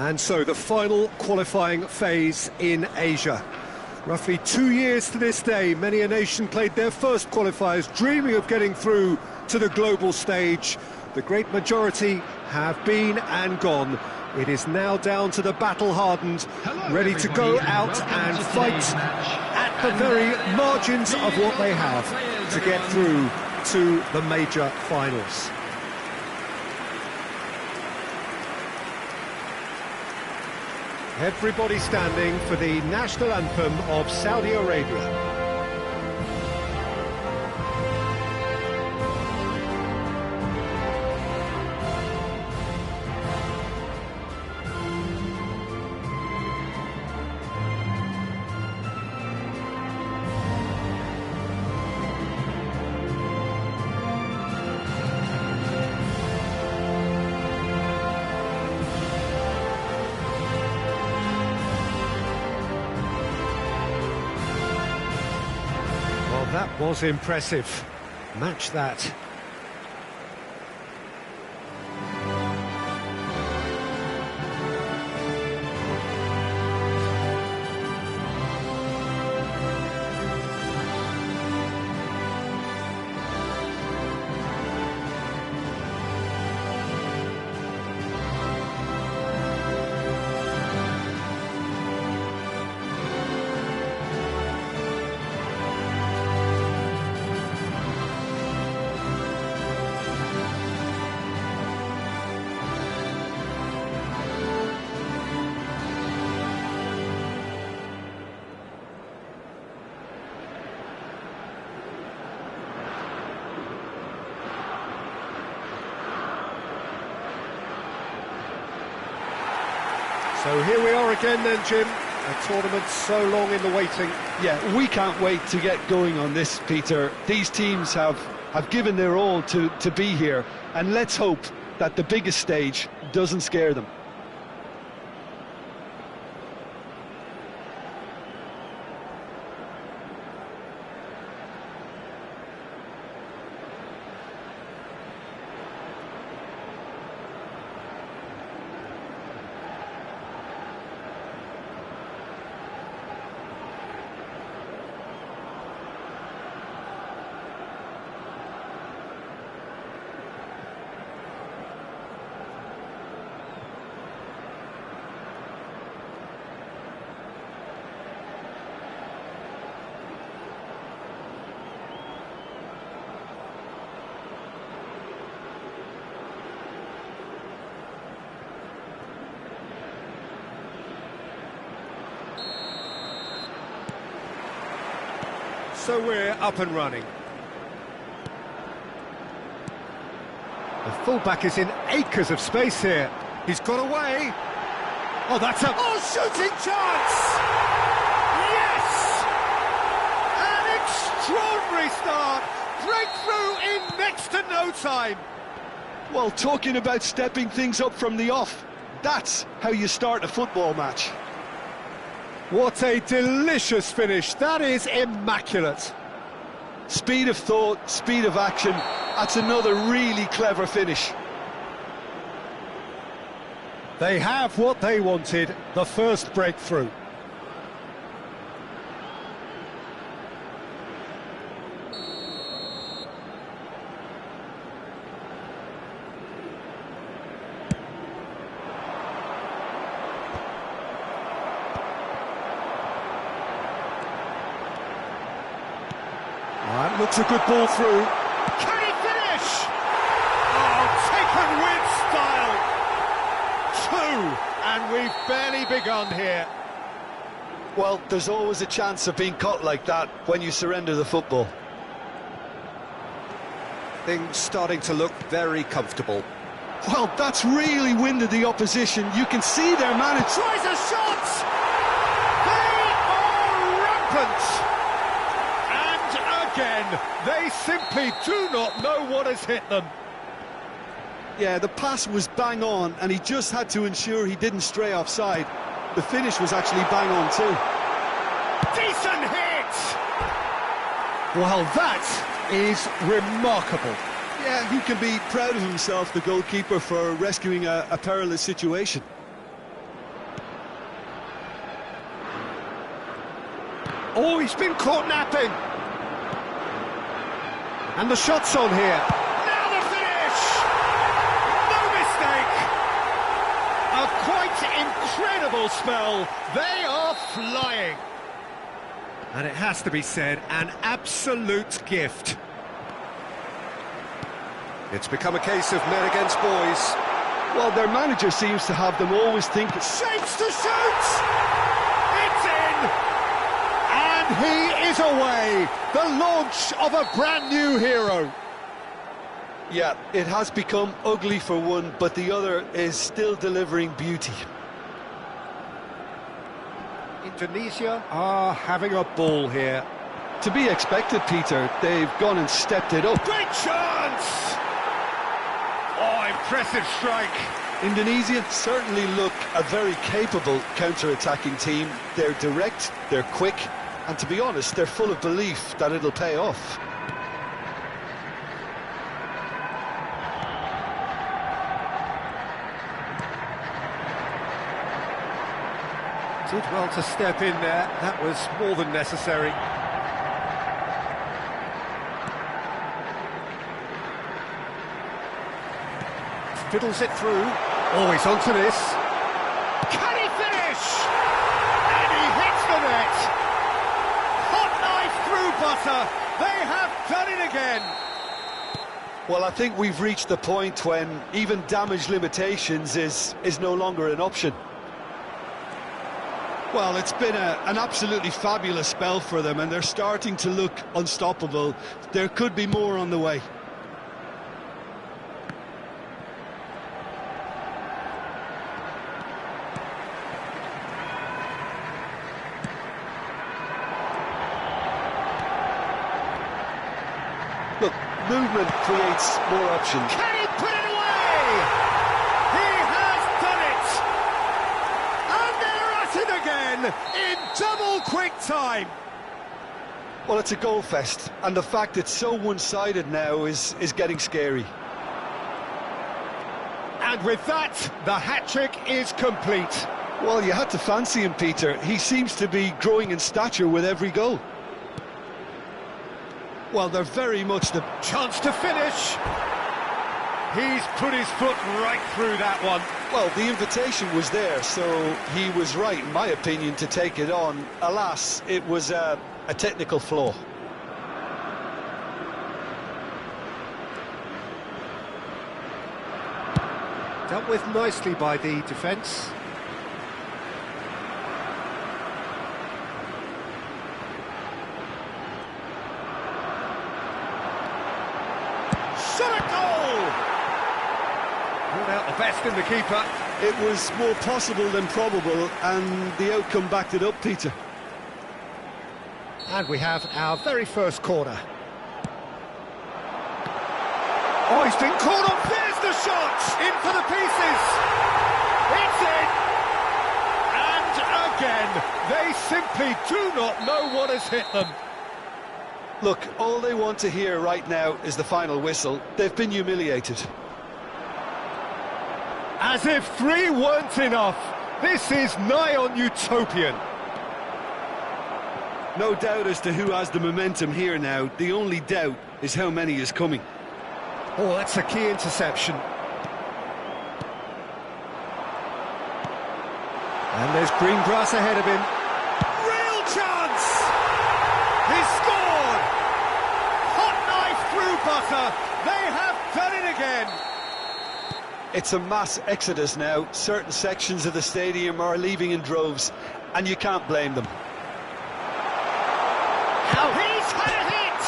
And so the final qualifying phase in Asia. Roughly 2 years to this day, many a nation played their first qualifiers, dreaming of getting through to the global stage. The great majority have been and gone. It is now down to the battle-hardened, ready to go out and fight at the very margins of what they have to get through to the major finals. Everybody standing for the national anthem of Saudi Arabia. That was impressive. Match that. So here we are again then, Jim. A tournament so long in the waiting. Yeah, we can't wait to get going on this, Peter. These teams have given their all to be here, and let's hope that the biggest stage doesn't scare them. So we're up and running. The fullback is in acres of space here. He's got away. Oh, that's a... Oh, shooting chance! Yes! An extraordinary start. Breakthrough in next to no time. Well, talking about stepping things up from the off, that's how you start a football match. What a delicious finish. That is immaculate. Speed of thought, speed of action. That's another really clever finish. They have what they wanted, the first breakthrough. That looks a good ball through. Can he finish? Oh, taken with style. 2, and we've barely begun here. Well, there's always a chance of being caught like that when you surrender the football. Things starting to look very comfortable. Well, that's really winded the opposition. You can see their man tries a shot! They are rampant! Again, they simply do not know what has hit them. Yeah, the pass was bang on, and he just had to ensure he didn't stray offside. The finish was actually bang on too. Decent hit! Well, that is remarkable. Yeah, he can be proud of himself, the goalkeeper, for rescuing a perilous situation. Oh, he's been caught napping. And the shot's on here. Now the finish! No mistake! A quite incredible spell. They are flying. And it has to be said, an absolute gift. It's become a case of men against boys. Well, their manager seems to have them always thinking... Shapes to shoot! It's in! And he is away! The launch of a brand new hero. Yeah, it has become ugly for one, but the other is still delivering beauty. Indonesia are having a ball here. To be expected, Peter. They've gone and stepped it up. Great chance! Oh, impressive strike. Indonesia certainly look a very capable counter-attacking team. They're direct, they're quick, and to be honest, they're full of belief that it'll pay off. Did well to step in there. That was more than necessary. Fiddles it through. Oh, he's onto this. Can he finish? And he hits the net. Hot knife through butter. They have done it again. Well, I think we've reached the point when even damage limitations is no longer an option. Well, it's been an absolutely fabulous spell for them, and they're starting to look unstoppable. There could be more on the way. Look, movement creates more options. Can he put it away? He has done it! And they're at it again in double quick time. Well, it's a goal fest, and the fact it's so one-sided now is getting scary. And with that, the hat-trick is complete. Well, you had to fancy him, Peter. He seems to be growing in stature with every goal. Well, they're very much the... Chance to finish. He's put his foot right through that one. Well, the invitation was there, so he was right, in my opinion, to take it on. Alas, it was a technical flaw. Dealt with nicely by the defence. Shot a goal! Pulled out the best in the keeper. It was more possible than probable, and the outcome backed it up, Peter. And we have our very first corner. Oh, he's been caught up. There's the shot! In for the pieces! It's in! And again, they simply do not know what has hit them. Look, all they want to hear right now is the final whistle. They've been humiliated. As if 3 weren't enough. This is nigh on utopian. No doubt as to who has the momentum here now. The only doubt is how many is coming. Oh, that's a key interception. And there's green grass ahead of him. Real chance! He's scored! Hot knife through butter. They have done it again. It's a mass exodus now. Certain sections of the stadium are leaving in droves, and you can't blame them. He's had a hit!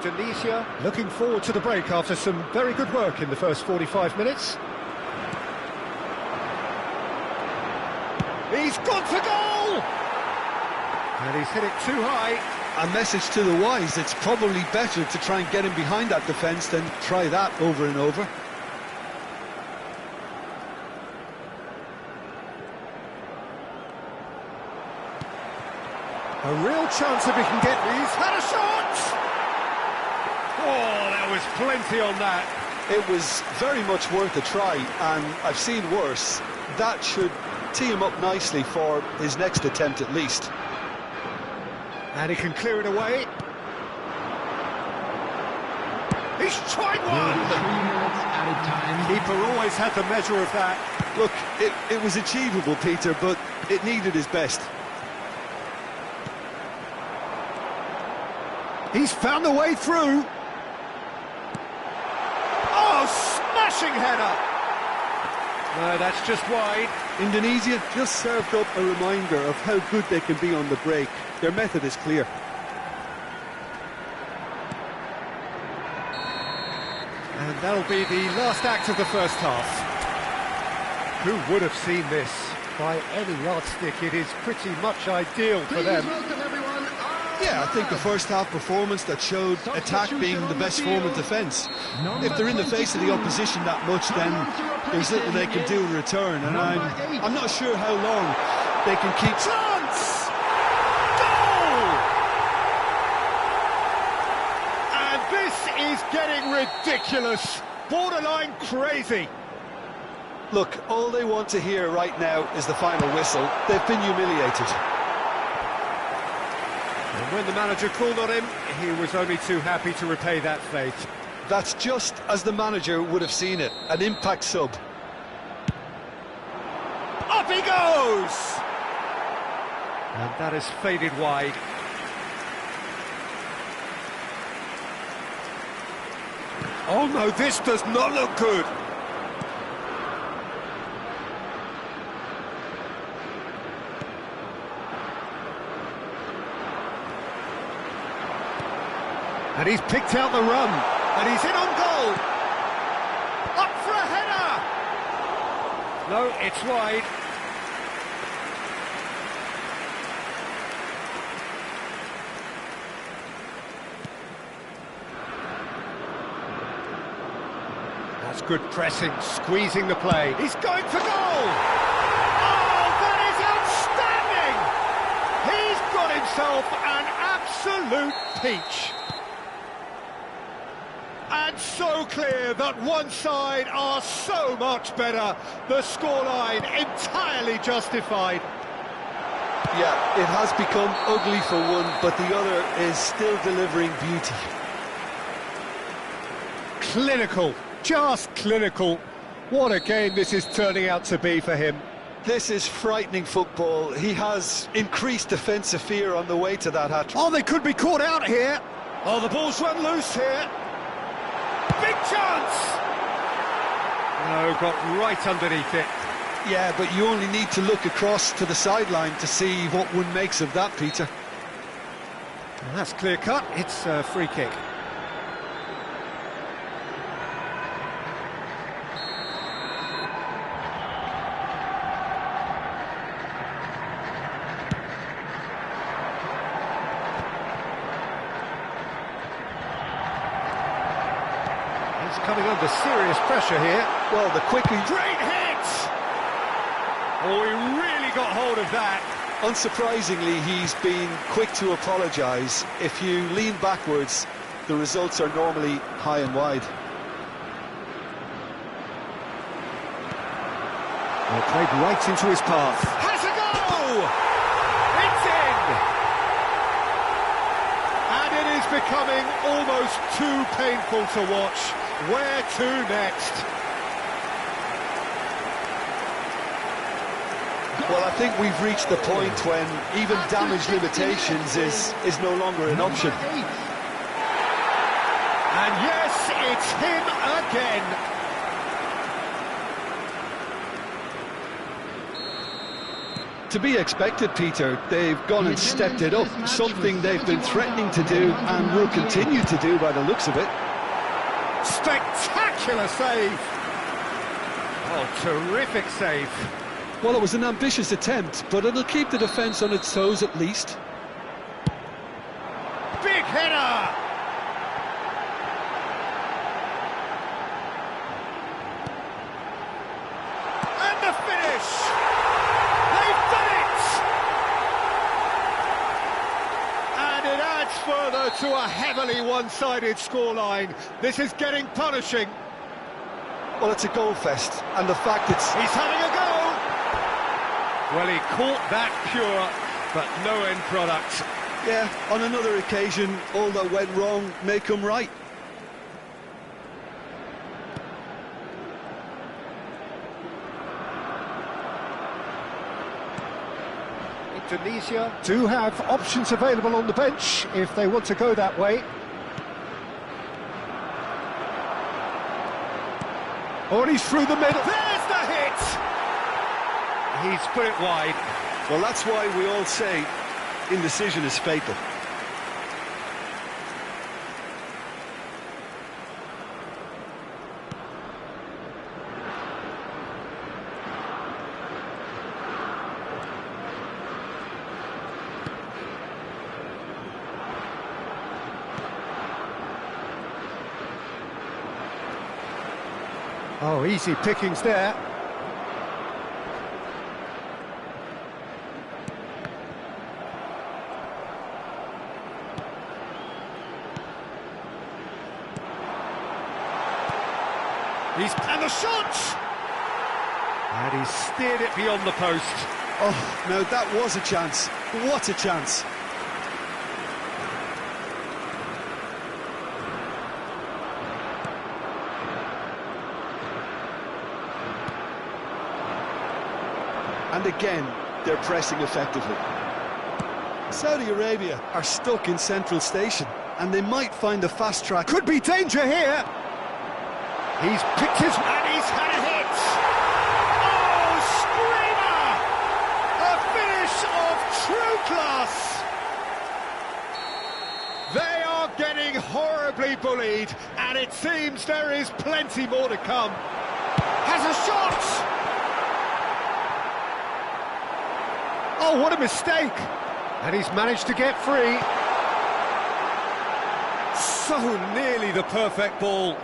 Indonesia looking forward to the break after some very good work in the first 45 minutes. He's gone for goal! And he's hit it too high. A message to the wise, it's probably better to try and get him behind that defence than try that over and over. A real chance if he can get these. Had a shot! Oh, there was plenty on that. It was very much worth a try, and I've seen worse. That should tee him up nicely for his next attempt at least. And he can clear it away. He's tried one! 3 minutes at a time. Keeper always had the measure of that. Look, it was achievable, Peter, but it needed his best. He's found the way through. Oh, smashing header! No, that's just wide. Indonesia just served up a reminder of how good they can be on the break. Their method is clear. And that'll be the last act of the first half. Who would have seen this? By any yardstick, it is pretty much ideal for them. Yeah, I think the first half performance that showed attack being the best form of defence. If they're in the face of the opposition that much, then there's little they can do in return, and I'm not sure how long they can keep... Chance! Goal! And this is getting ridiculous, borderline crazy. Look, all they want to hear right now is the final whistle. They've been humiliated. And when the manager called on him, he was only too happy to repay that fate. That's just as the manager would have seen it, an impact sub. Up he goes! And that has faded wide. Oh no, this does not look good. And he's picked out the run, and he's in on goal. Up for a header. No, it's wide. That's good pressing, squeezing the play. He's going for goal. Oh, that is outstanding. He's got himself an absolute peach. And so clear that one side are so much better. The scoreline entirely justified. Yeah, it has become ugly for one, but the other is still delivering beauty. Clinical, just clinical. What a game this is turning out to be for him. This is frightening football. He has increased defensive fear on the way to that hat-trick. Oh, they could be caught out here. Oh, the ball's run loose here. Big chance! No, got right underneath it. Yeah, but you only need to look across to the sideline to see what one makes of that, Peter. And that's clear cut. It's a free kick. Coming under serious pressure here. Well, the quicker... Great hit! Oh, he really got hold of that. Unsurprisingly, he's been quick to apologise. If you lean backwards, the results are normally high and wide. Well, played right into his path. Has a go! It's in! And it is becoming almost too painful to watch. Where to next? Well, I think we've reached the point when even damage limitations is no longer an option. And yes, it's him again. To be expected, Peter. They've gone and stepped it up, something they've been threatening to do and will continue to do by the looks of it. Spectacular save. Oh, terrific save. Well, it was an ambitious attempt, but it'll keep the defence on its toes at least. Big header! And the finish! They've done it! gets further to a heavily one-sided scoreline. This is getting punishing. Well, it's a goal fest, and the fact He's having a go! Well, he caught that pure, but no end product. yeah, on another occasion, all that went wrong may come right. Indonesia do have options available on the bench if they want to go that way. Oh, and he's through the middle. There's the hit! He's put it wide. Well, that's why we all say indecision is fatal. Oh, easy pickings there. And the shot! And he steered it beyond the post. Oh, now that was a chance. What a chance. And again, they're pressing effectively. Saudi Arabia are stuck in Central Station, and they might find a fast track. Could be danger here. He's picked his... And he's had a hit! Oh, screamer! A finish of true class! They are getting horribly bullied, and it seems there is plenty more to come. Has a shot! Oh, what a mistake! And he's managed to get free. So nearly the perfect ball.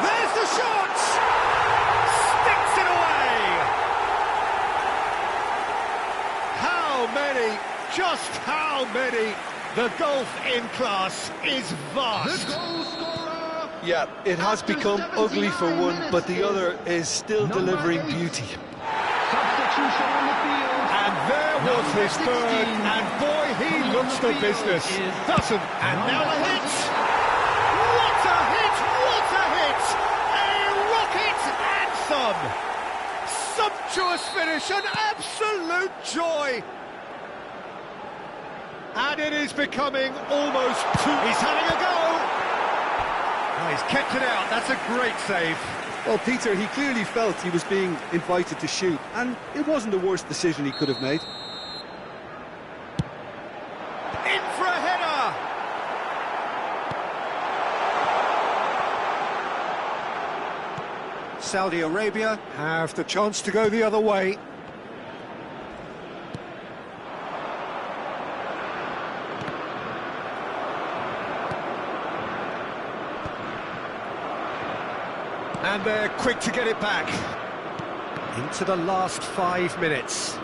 There's the shot! Sticks it away! How many? Just how many? The gulf in class is vast. The goal scorer. Yeah, it has become ugly for one, but the other is still delivering beauty. Substitution on the field. And there was his third, and boy, he looks the business. Doesn't, and now a hit! What a hit! What a hit! A rocket anthem! Sumptuous finish, an absolute joy! And it is becoming almost too... He's having a go! Oh, he's kept it out, that's a great save. Well, Peter, he clearly felt he was being invited to shoot, and it wasn't the worst decision he could have made. In for a header! Saudi Arabia have the chance to go the other way. And they're quick to get it back. Into the last 5 minutes.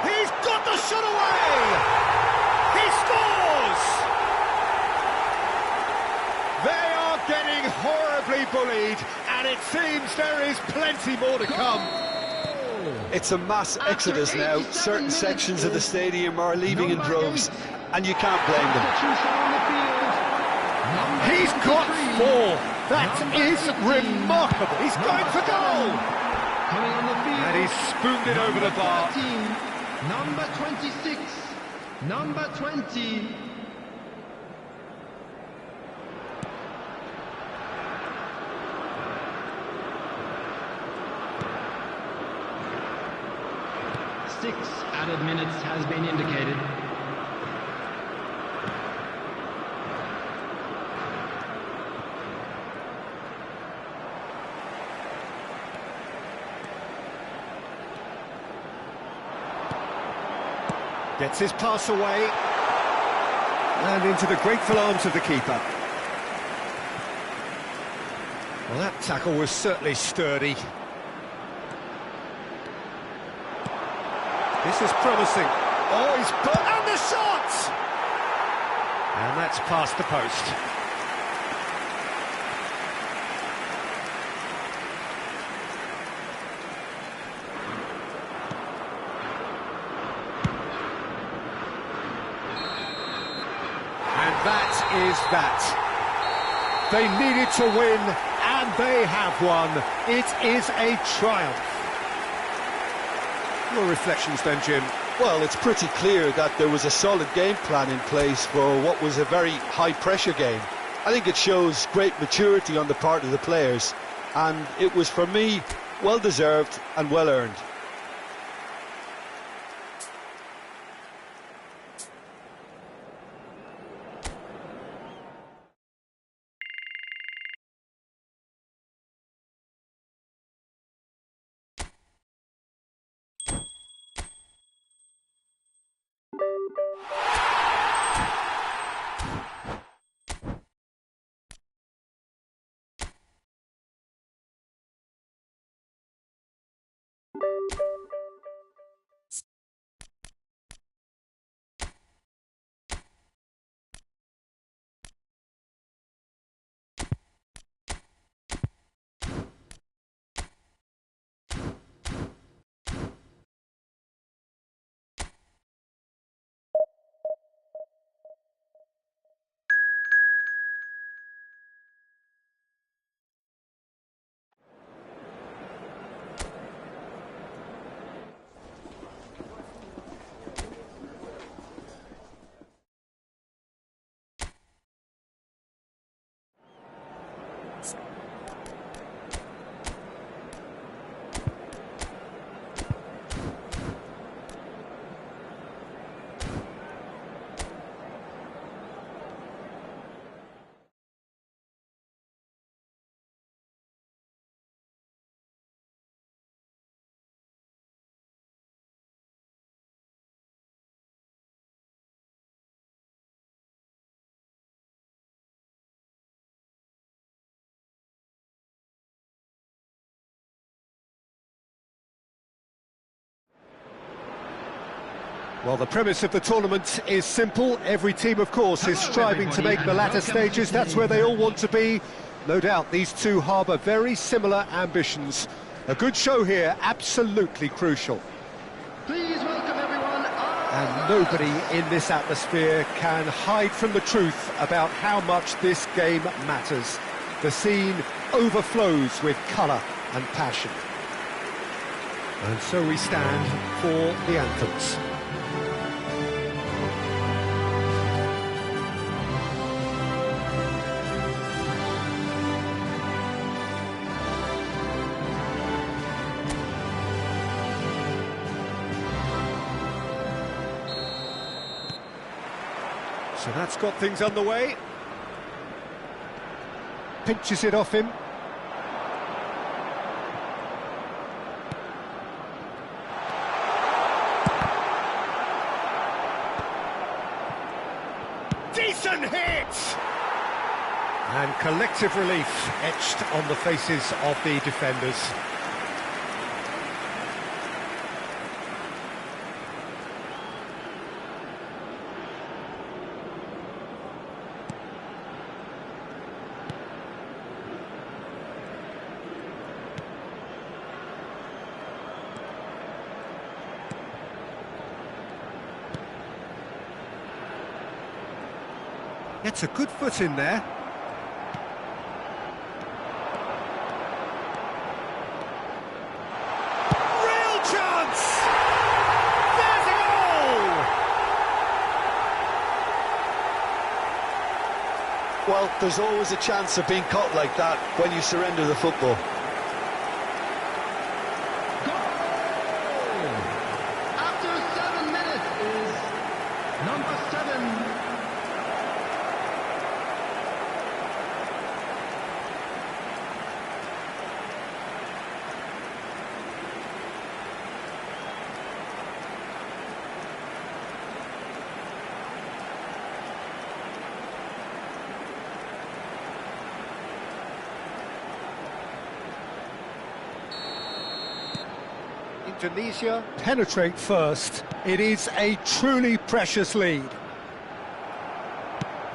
He's got the shot away! He scores! They are getting horribly bullied, and it seems there is plenty more to come. It's a mass exodus now. Certain sections of the stadium are leaving in droves, and you can't blame them. He's got 4. That is remarkable. He's going for goal. Coming on the field. And he's spooned it over the bar. 13, number 26, number 20. Six added minutes has been indicated. Gets his pass away. And into the grateful arms of the keeper. Well, that tackle was certainly sturdy. This is promising. Oh, he's put... And the shot! And that's past the post. And that is that. They needed to win, and they have won. It is a triumph. Your reflections then, Jim? Well, it's pretty clear that there was a solid game plan in place for what was a very high-pressure game. I think it shows great maturity on the part of the players, and it was, for me, well-deserved and well-earned. Well, the premise of the tournament is simple. Every team, of course, is striving to make the latter stages. That's where they all want to be. No doubt these two harbour very similar ambitions. A good show here, absolutely crucial. Please welcome everyone. And nobody in this atmosphere can hide from the truth about how much this game matters. The scene overflows with colour and passion. And so we stand for the anthems. So that's got things underway. Pinches it off him. Decent hit! And collective relief etched on the faces of the defenders. Gets a good foot in there. Real chance! There's a goal! Well, there's always a chance of being caught like that when you surrender the football. After 7 minutes is number 7. Indonesia penetrate first. It is a truly precious lead.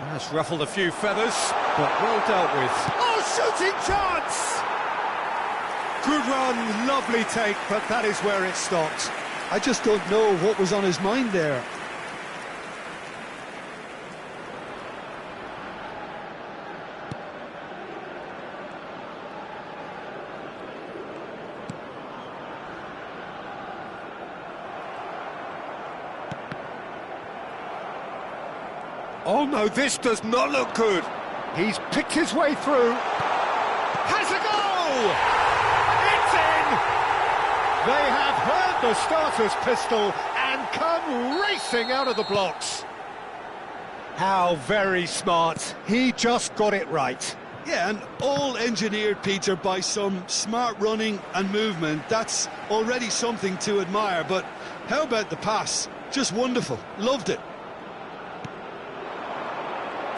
That's ruffled a few feathers, but well dealt with. Oh, shooting chance! Good run, lovely take, but that is where it stopped. I just don't know what was on his mind there. Oh no, this does not look good. He's picked his way through. Has a goal! It's in! They have heard the starter's pistol and come racing out of the blocks. How very smart. He just got it right. Yeah, and all engineered, Peter, by some smart running and movement. That's already something to admire, but how about the pass? Just wonderful. Loved it.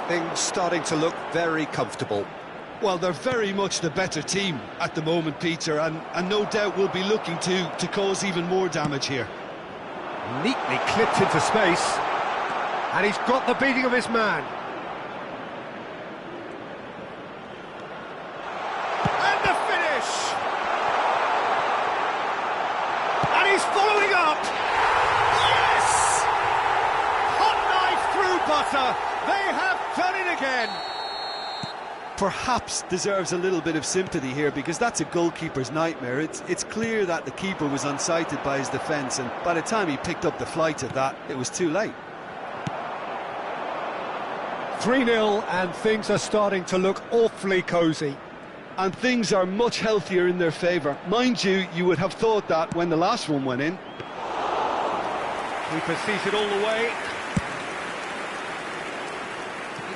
Things starting to look very comfortable. Well, they're very much the better team at the moment, Peter, and no doubt will be looking to cause even more damage here. Neatly clipped into space, and he's got the beating of his man. And the finish! And he's following up! Yes! Hot knife through butter! They have done it again! Perhaps deserves a little bit of sympathy here, because that's a goalkeeper's nightmare. It's clear that the keeper was unsighted by his defence, and by the time he picked up the flight of that, it was too late. 3-0, and things are starting to look awfully cosy. And things are much healthier in their favour. Mind you, you would have thought that when the last one went in. Keeper sees it all the way.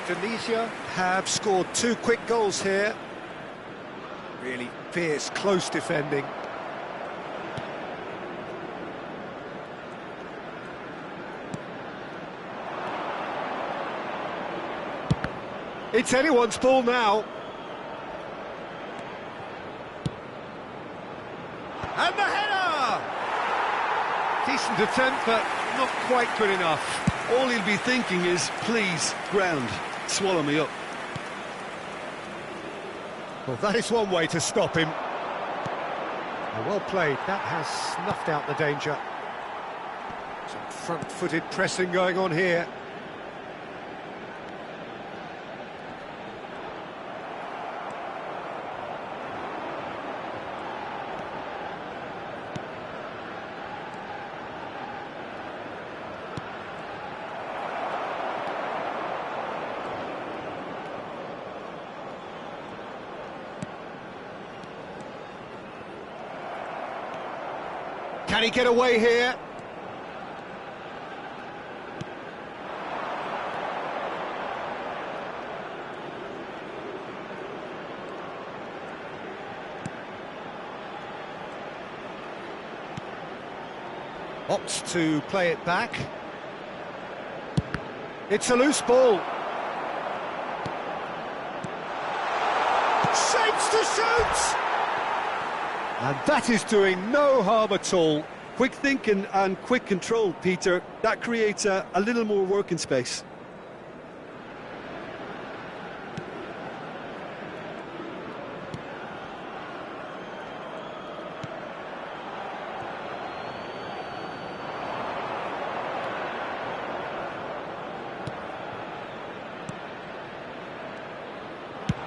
Indonesia have scored 2 quick goals here. Really fierce, close defending. It's anyone's ball now. And the header! Decent attempt, but not quite good enough. All he'll be thinking is, please, ground, swallow me up. Well, that is one way to stop him. Well played. That has snuffed out the danger. Some front-footed pressing going on here. Can he get away here? Opts to play it back. It's a loose ball. Shapes to shoot! And that is doing no harm at all. Quick thinking and quick control, Peter. That creates a little more working space.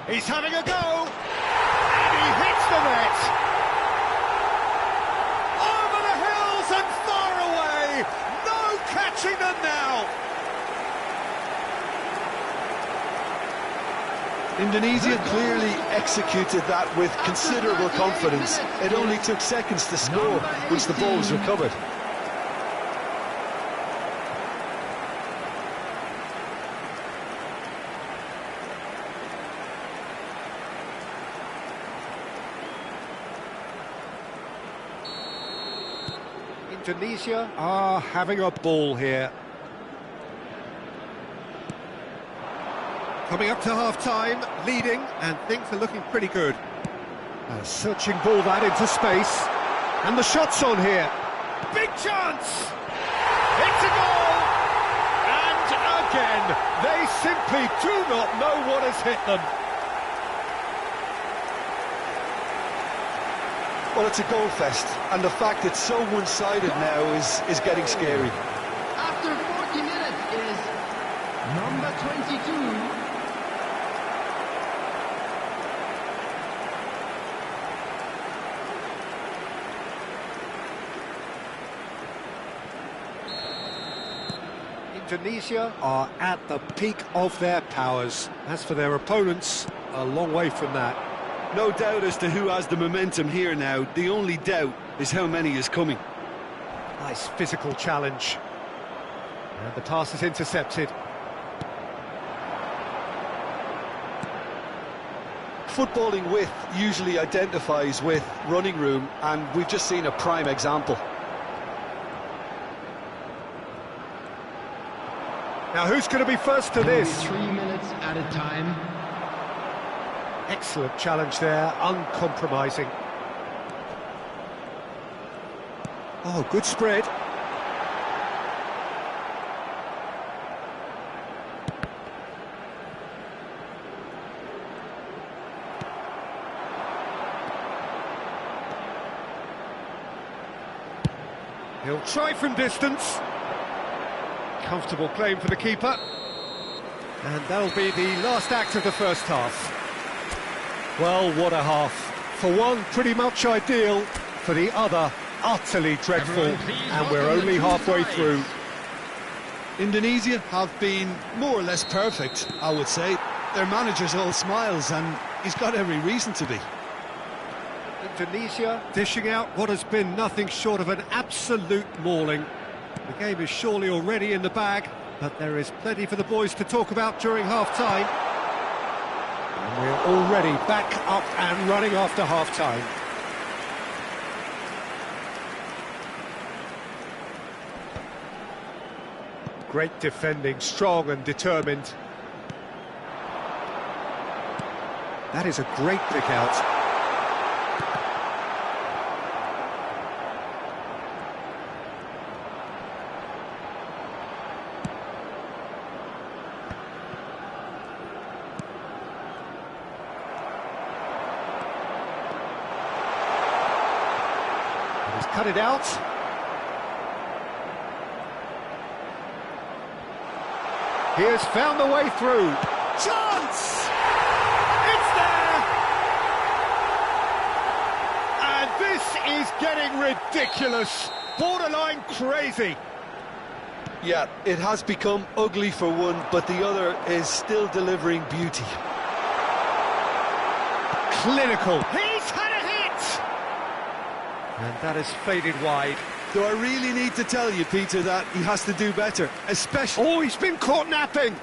He's having a go! And he hits the net! Catching them now. Indonesia clearly executed that with considerable confidence. It only took seconds to score once the ball was recovered. Indonesia are having a ball here. Coming up to half-time, leading, and things are looking pretty good. A searching ball that into space. And the shot's on here. Big chance! It's a goal! And again, they simply do not know what has hit them. Well, it's a goal fest, and the fact it's so one-sided now is getting scary. After 40 minutes is number 22. Indonesia are at the peak of their powers. As for their opponents, a long way from that. No doubt as to who has the momentum here now. The only doubt is how many is coming. Nice physical challenge. And the pass is intercepted. Footballing width usually identifies with running room, and we've just seen a prime example. Now who's going to be first to this? 3 minutes at a time. Excellent challenge there, uncompromising. Oh, good spread. He'll try from distance. Comfortable claim for the keeper. And that'll be the last act of the first half. Well, what a half. For one, pretty much ideal. For the other, utterly dreadful. And we're only halfway through. Indonesia have been more or less perfect, I would say. Their manager's all smiles, and he's got every reason to be. Indonesia dishing out what has been nothing short of an absolute mauling. The game is surely already in the bag, but there is plenty for the boys to talk about during half-time. And we're already back up and running after half-time. Great defending, strong and determined. That is a great pick out. He's cut it out. He has found the way through. Chance! It's there! And this is getting ridiculous. Borderline crazy. Yeah, it has become ugly for one, but the other is still delivering beauty. Clinical. He's had a hit! And that has faded wide. Do I really need to tell you, Peter, that he has to do better, especially... Oh, he's been caught napping!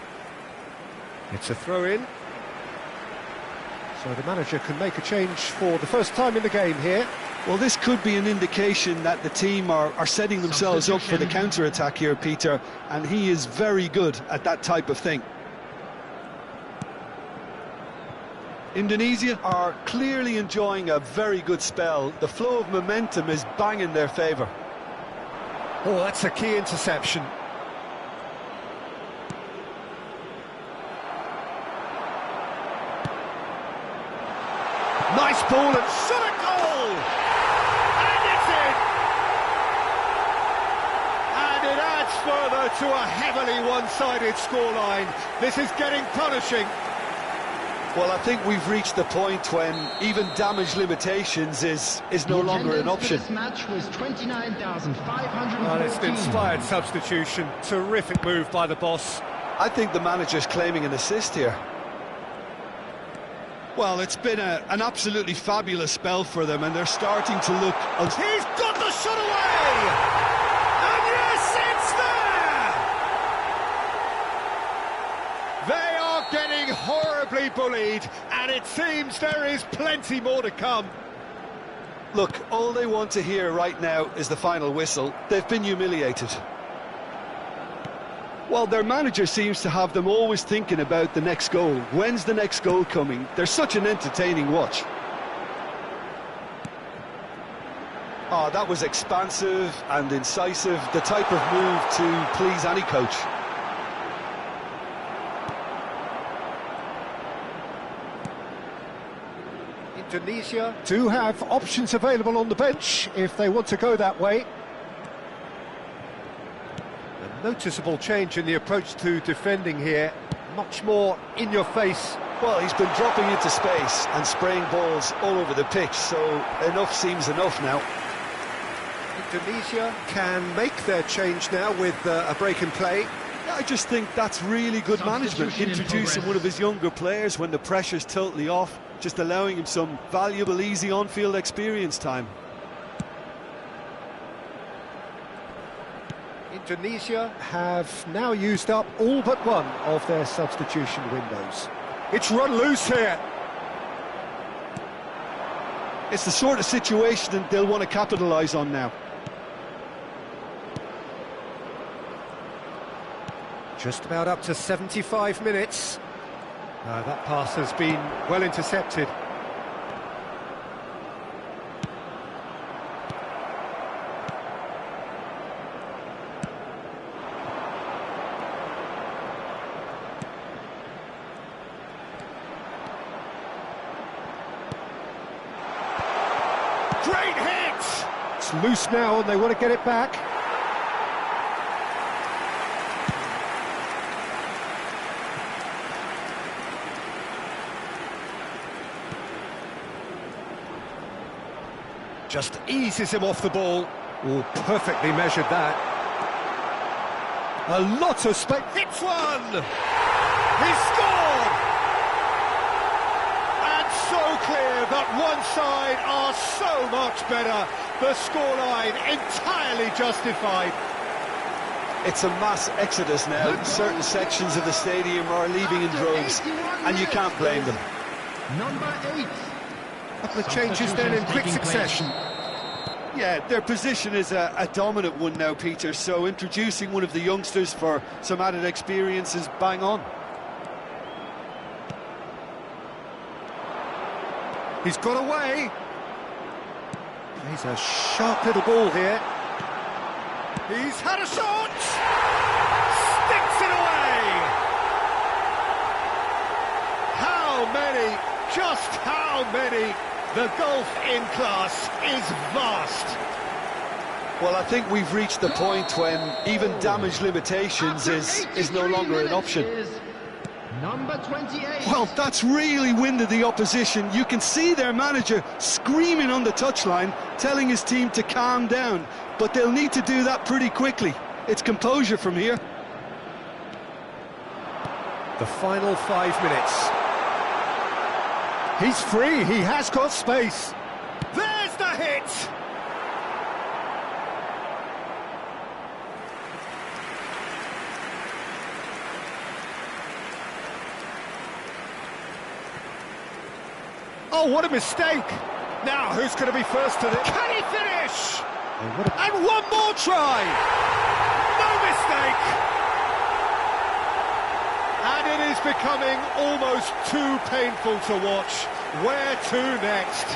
It's a throw-in. So the manager can make a change for the first time in the game here. Well, this could be an indication that the team are setting themselves up for the counter-attack here, Peter, and he is very good at that type of thing. Indonesia are clearly enjoying a very good spell. The flow of momentum is bang in their favour. Oh, that's a key interception. Nice ball and shot a goal! And it's in! And it adds further to a heavily one-sided scoreline. This is getting punishing. Well, I think we've reached the point when even damage limitations is no longer an option. This match was 29,514. Well, it's an inspired substitution. Terrific move by the boss. I think the manager's claiming an assist here. Well, it's been an absolutely fabulous spell for them, and they're starting to look... He's got the shot away! And yes, it's there! They are getting horribly bullied, and it seems there is plenty more to come. Look, all they want to hear right now is the final whistle. They've been humiliated. Well, their manager seems to have them always thinking about the next goal. When's the next goal coming? They're such an entertaining watch. Oh, that was expansive and incisive, the type of move to please any coach. Indonesia do have options available on the bench if they want to go that way. A noticeable change in the approach to defending here, much more in your face. Well, he's been dropping into space and spraying balls all over the pitch, so enough seems enough now. Indonesia can make their change now with a break in play. I just think that's really good management, introducing one of his younger players when the pressure's totally off, just allowing him some valuable, easy on-field experience time. Indonesia have now used up all but one of their substitution windows. It's run loose here. It's the sort of situation that they'll want to capitalise on now. Just about up to 75 minutes. That pass has been well intercepted. Great hit! It's loose now and they want to get it back. Just eases him off the ball. Oh, perfectly measured that. A lot of space. Hits one! He scored! And so clear that one side are so much better. The scoreline entirely justified. It's a mass exodus now. Certain sections of the stadium are leaving in droves, and you can't blame them. Number 8. A couple of changes then in quick succession. Yeah, their position is a dominant one now, Peter, so introducing one of the youngsters for some added experience is bang on. He's got away. He's a sharp little ball here. He's had a shot! Sticks it away! How many, just how many? The gulf in class is vast. Well, I think we've reached the point when even damage limitations is no longer an option. Number 28. Well, that's really winded the opposition. You can see their manager screaming on the touchline, telling his team to calm down. But they'll need to do that pretty quickly. It's composure from here. The final 5 minutes. He's free, he has got space. There's the hit! Oh, what a mistake! Now, who's going to be first to the... Can he finish? And one more try! No mistake! And it is becoming almost too painful to watch. Where to next?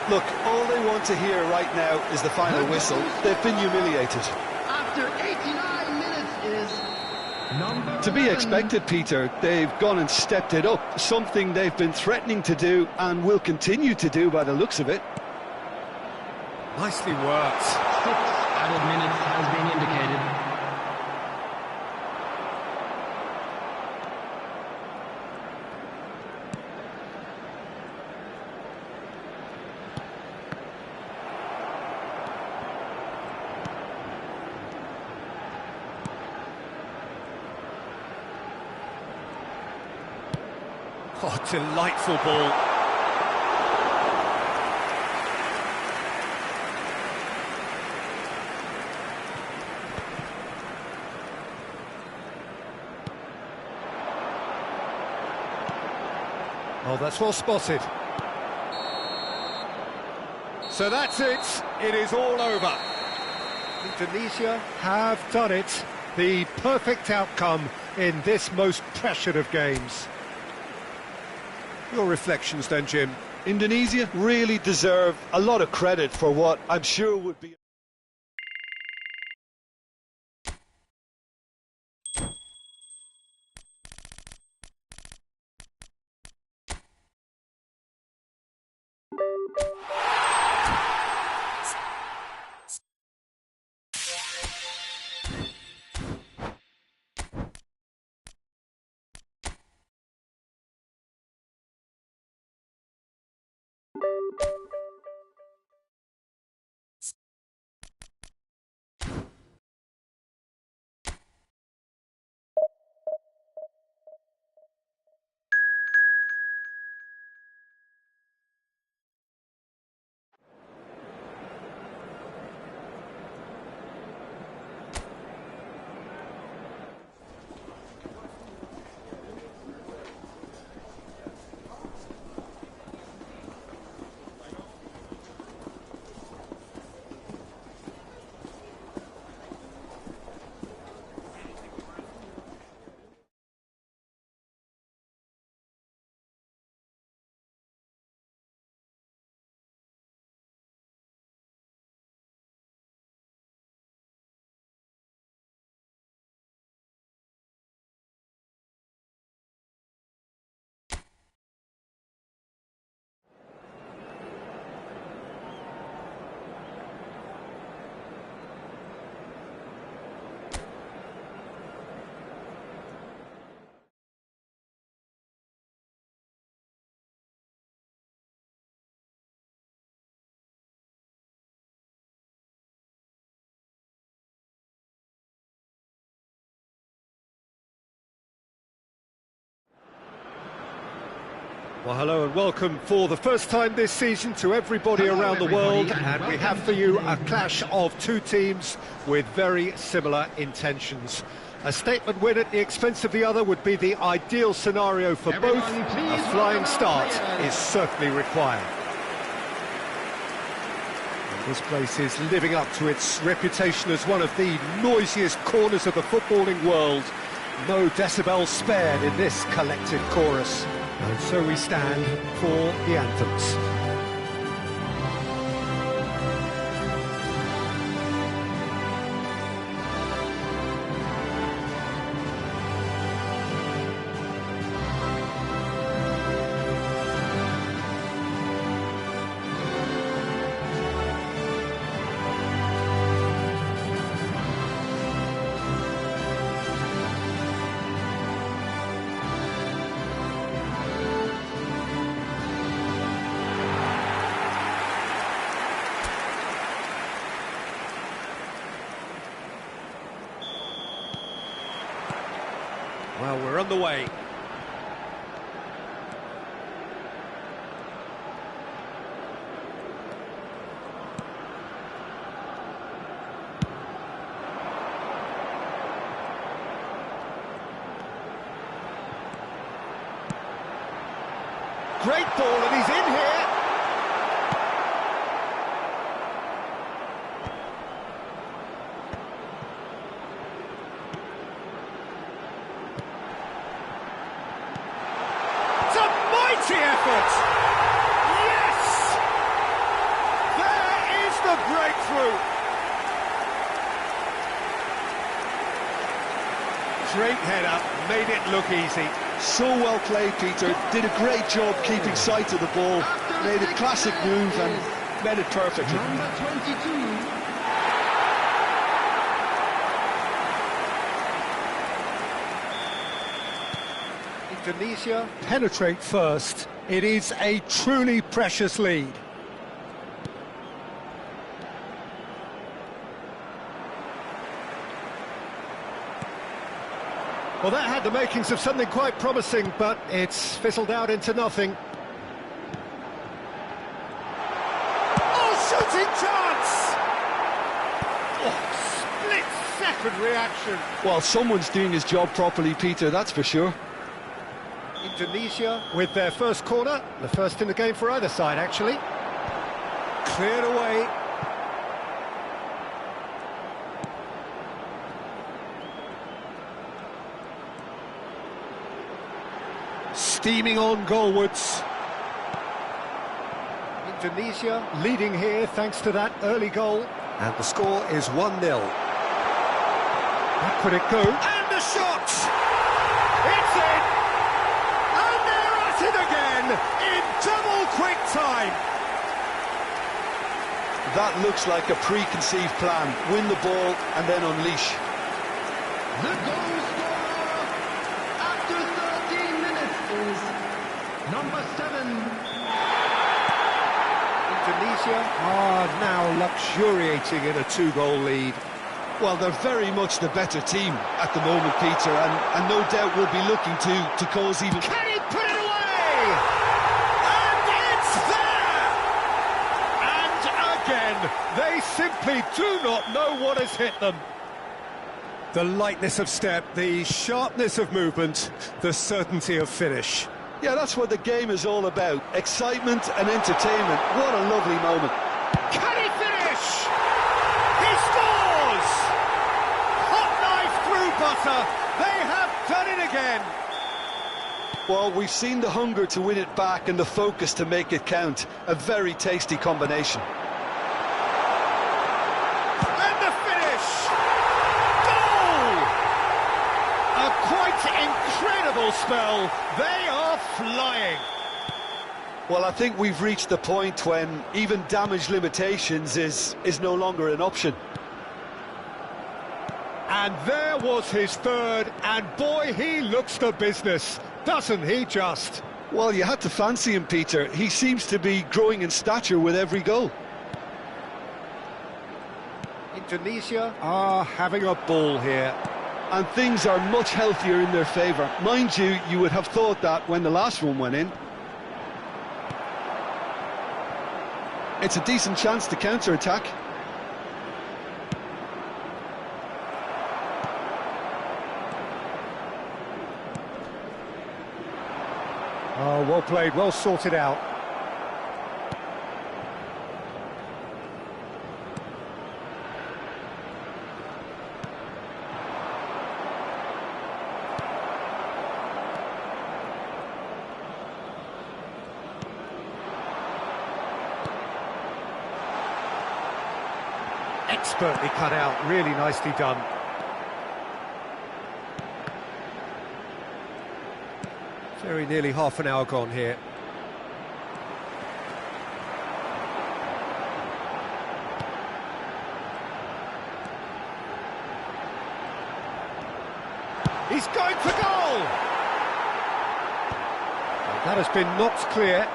Look, all they want to hear right now is the final whistle. They've been humiliated. After 89 minutes is number To be 11. expected, Peter. They've gone and stepped it up, something they've been threatening to do and will continue to do by the looks of it. Nicely worked. 6 added minutes has been indicated. Oh, delightful ball. Oh, that's well spotted. So that's it. It is all over. Indonesia have done it. The perfect outcome in this most pressured of games. Your reflections then, Jim? Indonesia really deserve a lot of credit for what I'm sure would be... Well, hello and welcome for the first time this season to everybody around the world, and we have for you a clash of two teams with very similar intentions. A statement win at the expense of the other would be the ideal scenario for both. A flying start is certainly required. And this place is living up to its reputation as one of the noisiest corners of the footballing world. No decibels spared in this collective chorus. And so we stand for the anthems. Well, we're on the way. Great ball, and he's in here. Effort! Yes! There is the breakthrough! Straight head up, made it look easy. So well played, Peter. Did a great job keeping sight of the ball. Made a classic move and made it perfectly. Number 22. Indonesia penetrate first. It is a truly precious lead. Well, that had the makings of something quite promising, but it's fizzled out into nothing. Oh, shooting chance! Oh, split-second reaction. Well, someone's doing his job properly, Peter, that's for sure. Indonesia with their first corner, the first in the game for either side, actually. Cleared away. Steaming on goalwards. Indonesia leading here thanks to that early goal. And the score is 1-0. How could it go? And the shot! It's in! And they're at it again in double quick time. That looks like a preconceived plan. Win the ball and then unleash. The goal scorer after 13 minutes is number 7. Indonesia are now luxuriating in a 2-goal lead. Well, they're very much the better team at the moment, Peter, and no doubt will be looking to cause even... Can he put it away? And it's there! And again, they simply do not know what has hit them. The lightness of step, the sharpness of movement, the certainty of finish. Yeah, that's what the game is all about. Excitement and entertainment. What a lovely moment. Can he finish? He scores! Hot knife through butter. They have done it again. Well, we've seen the hunger to win it back and the focus to make it count. A very tasty combination. And the finish! Goal! A quite incredible spell. They are flying. Well, I think we've reached the point when even damage limitations is no longer an option. And there was his third, and boy, he looks the business, doesn't he just? Well, you had to fancy him, Peter. He seems to be growing in stature with every goal. Indonesia are having a ball here. And things are much healthier in their favour. Mind you, you would have thought that when the last one went in. It's a decent chance to counter-attack. Oh, well played, well sorted out. Expertly cut out, really nicely done. Very nearly half an hour gone here. He's going for goal! That has been knocked clear.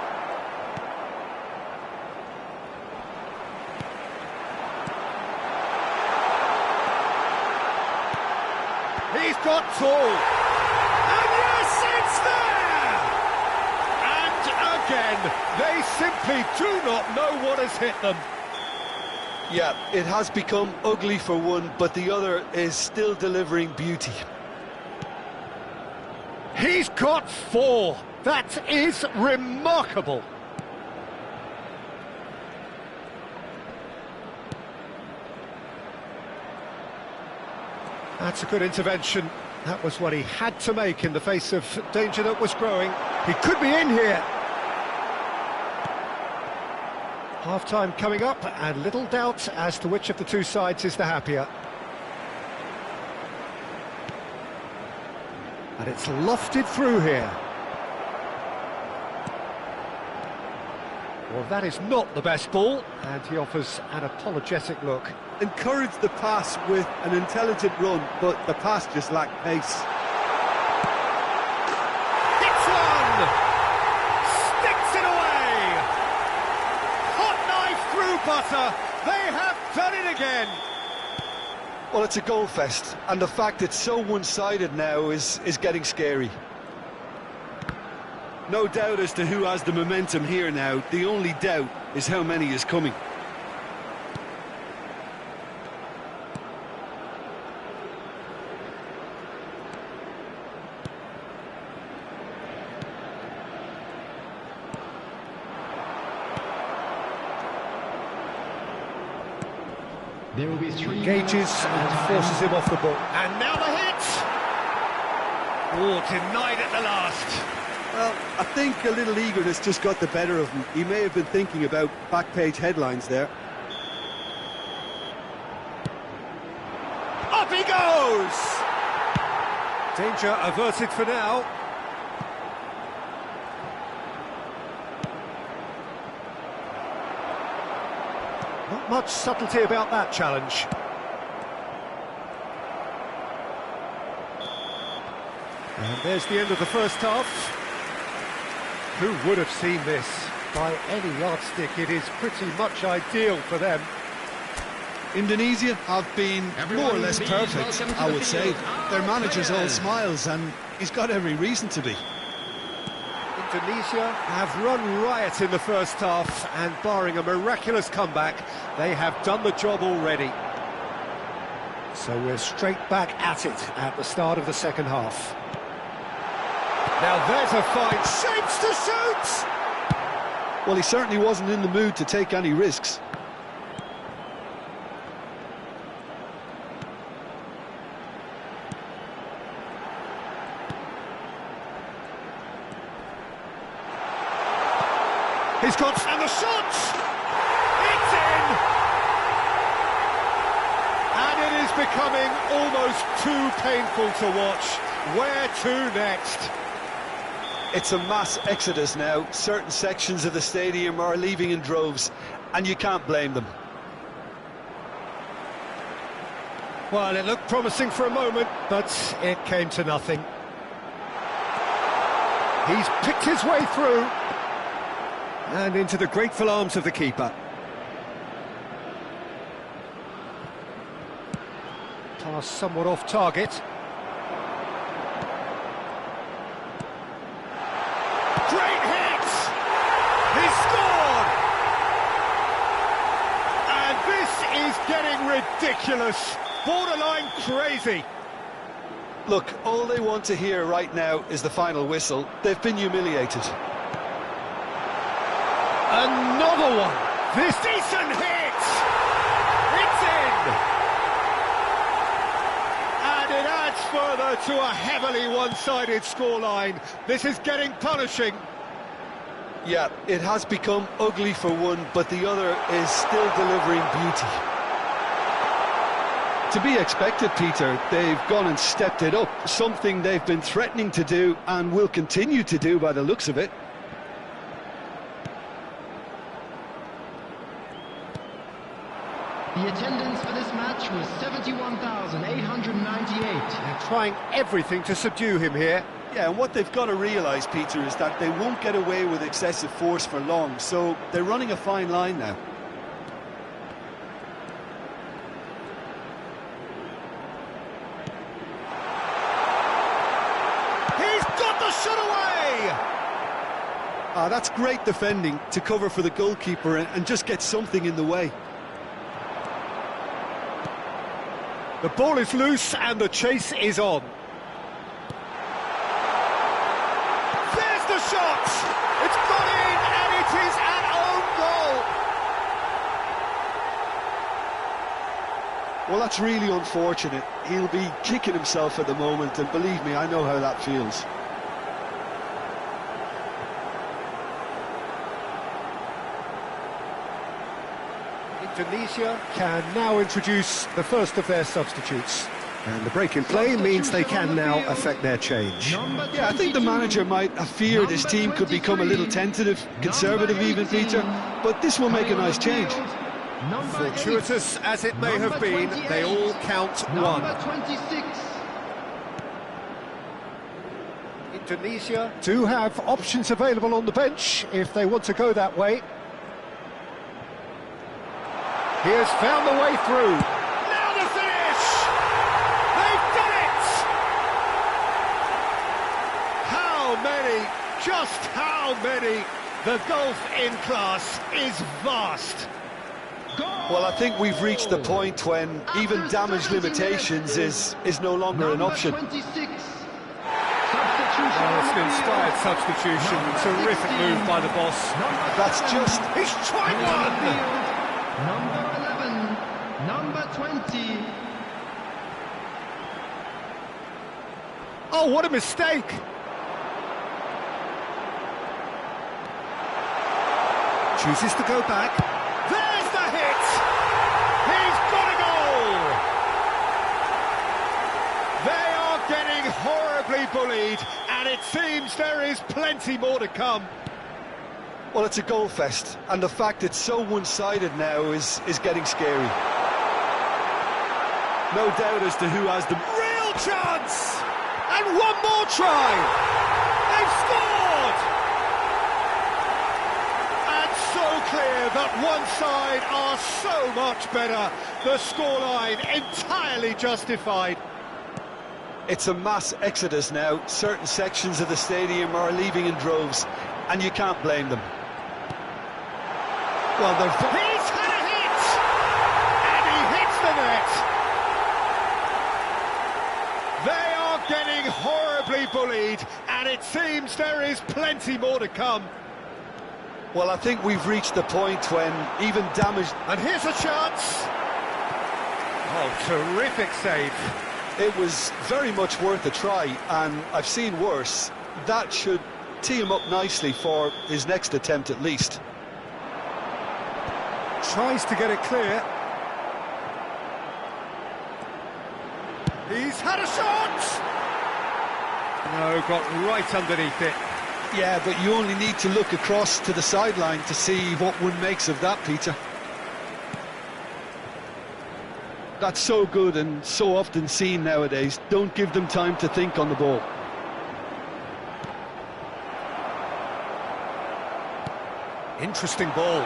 He's got tall. And yes, it's there! And again, they simply do not know what has hit them. Yeah, it has become ugly for one, but the other is still delivering beauty. He's got 4. That is remarkable. That's a good intervention. That was what he had to make in the face of danger that was growing. He could be in here. Half-time coming up, and little doubt as to which of the two sides is the happier. And it's lofted through here. Well, that is not the best ball, and he offers an apologetic look. Encouraged the pass with an intelligent run, but the pass just lacked pace. Hits one! Sticks it away! Hot knife through butter! They have done it again! Well, it's a goal fest, and the fact it's so one-sided now is getting scary. No doubt as to who has the momentum here now. The only doubt is how many is coming. There will be 3 Engages and forces him off the ball. And now the hit! Oh, denied at the last. Well, I think a little eagerness just got the better of him. He may have been thinking about back-page headlines there. Up he goes! Danger averted for now. Not much subtlety about that challenge. And there's the end of the first half. Who would have seen this? By any yardstick, it is pretty much ideal for them. Indonesia have been more or less perfect, I would say. Their manager's all smiles, and he's got every reason to be. Indonesia have run riot in the first half, and barring a miraculous comeback, they have done the job already. So we're straight back at it at the start of the second half. Now there's a fight, shapes to shoot! Well, he certainly wasn't in the mood to take any risks. He's got, and the shot! It's in! And it is becoming almost too painful to watch. Where to next? It's a mass exodus now. Certain sections of the stadium are leaving in droves, and you can't blame them. Well, it looked promising for a moment, but it came to nothing. He's picked his way through. And into the grateful arms of the keeper. Pass somewhat off target. Great hit! He scored! And this is getting ridiculous. Borderline crazy. Look, all they want to hear right now is the final whistle. They've been humiliated. Another one! This decent hit! It's in! And it adds further to a heavily one-sided scoreline. This is getting punishing. Yeah, it has become ugly for one, but the other is still delivering beauty. To be expected, Peter, they've gone and stepped it up, something they've been threatening to do and will continue to do by the looks of it. The attendance for this match was 71,898. They're trying everything to subdue him here. Yeah, and what they've got to realise, Peter, is that they won't get away with excessive force for long, so they're running a fine line now. He's got the shot away! Ah, that's great defending to cover for the goalkeeper and just get something in the way. The ball is loose and the chase is on. There's the shot! It's gone in and it is an own goal! Well, that's really unfortunate. He'll be kicking himself at the moment, and believe me, I know how that feels. Indonesia can now introduce the first of their substitutes. And the break in play means they can now affect their change. Yeah, I think the manager might have feared his team could become a little tentative, conservative even, Peter, but this will make a nice change. Fortuitous as it may have been, they all count one. Indonesia do have options available on the bench if they want to go that way. He has found the way through. Now the finish! They've done it! How many, just how many? The gulf in class is vast. Well, I think we've reached the point when even damage limitations is no longer an option. Well, it's an inspired substitution. Terrific move by the boss. That's just... He's tried one! Number 11, number 20. Oh, what a mistake! Chooses to go back. There's the hit! He's got a goal! They are getting horribly bullied, and it seems there is plenty more to come. Well, it's a goal fest, and the fact it's so one-sided now is getting scary. No doubt as to who has the Real chance! And one more try! They've scored! And so clear that one side are so much better. The scoreline entirely justified. It's a mass exodus now. Certain sections of the stadium are leaving in droves, and you can't blame them. Well, he's had a hit! And he hits the net! They are getting horribly bullied, and it seems there is plenty more to come. Well, I think we've reached the point when even damage... And here's a chance! Oh, terrific save. It was very much worth a try, and I've seen worse. That should tee him up nicely for his next attempt at least. Tries to get it clear. He's had a shot! No, got right underneath it. Yeah, but you only need to look across to the sideline to see what one makes of that, Peter. That's so good and so often seen nowadays. Don't give them time to think on the ball. Interesting ball.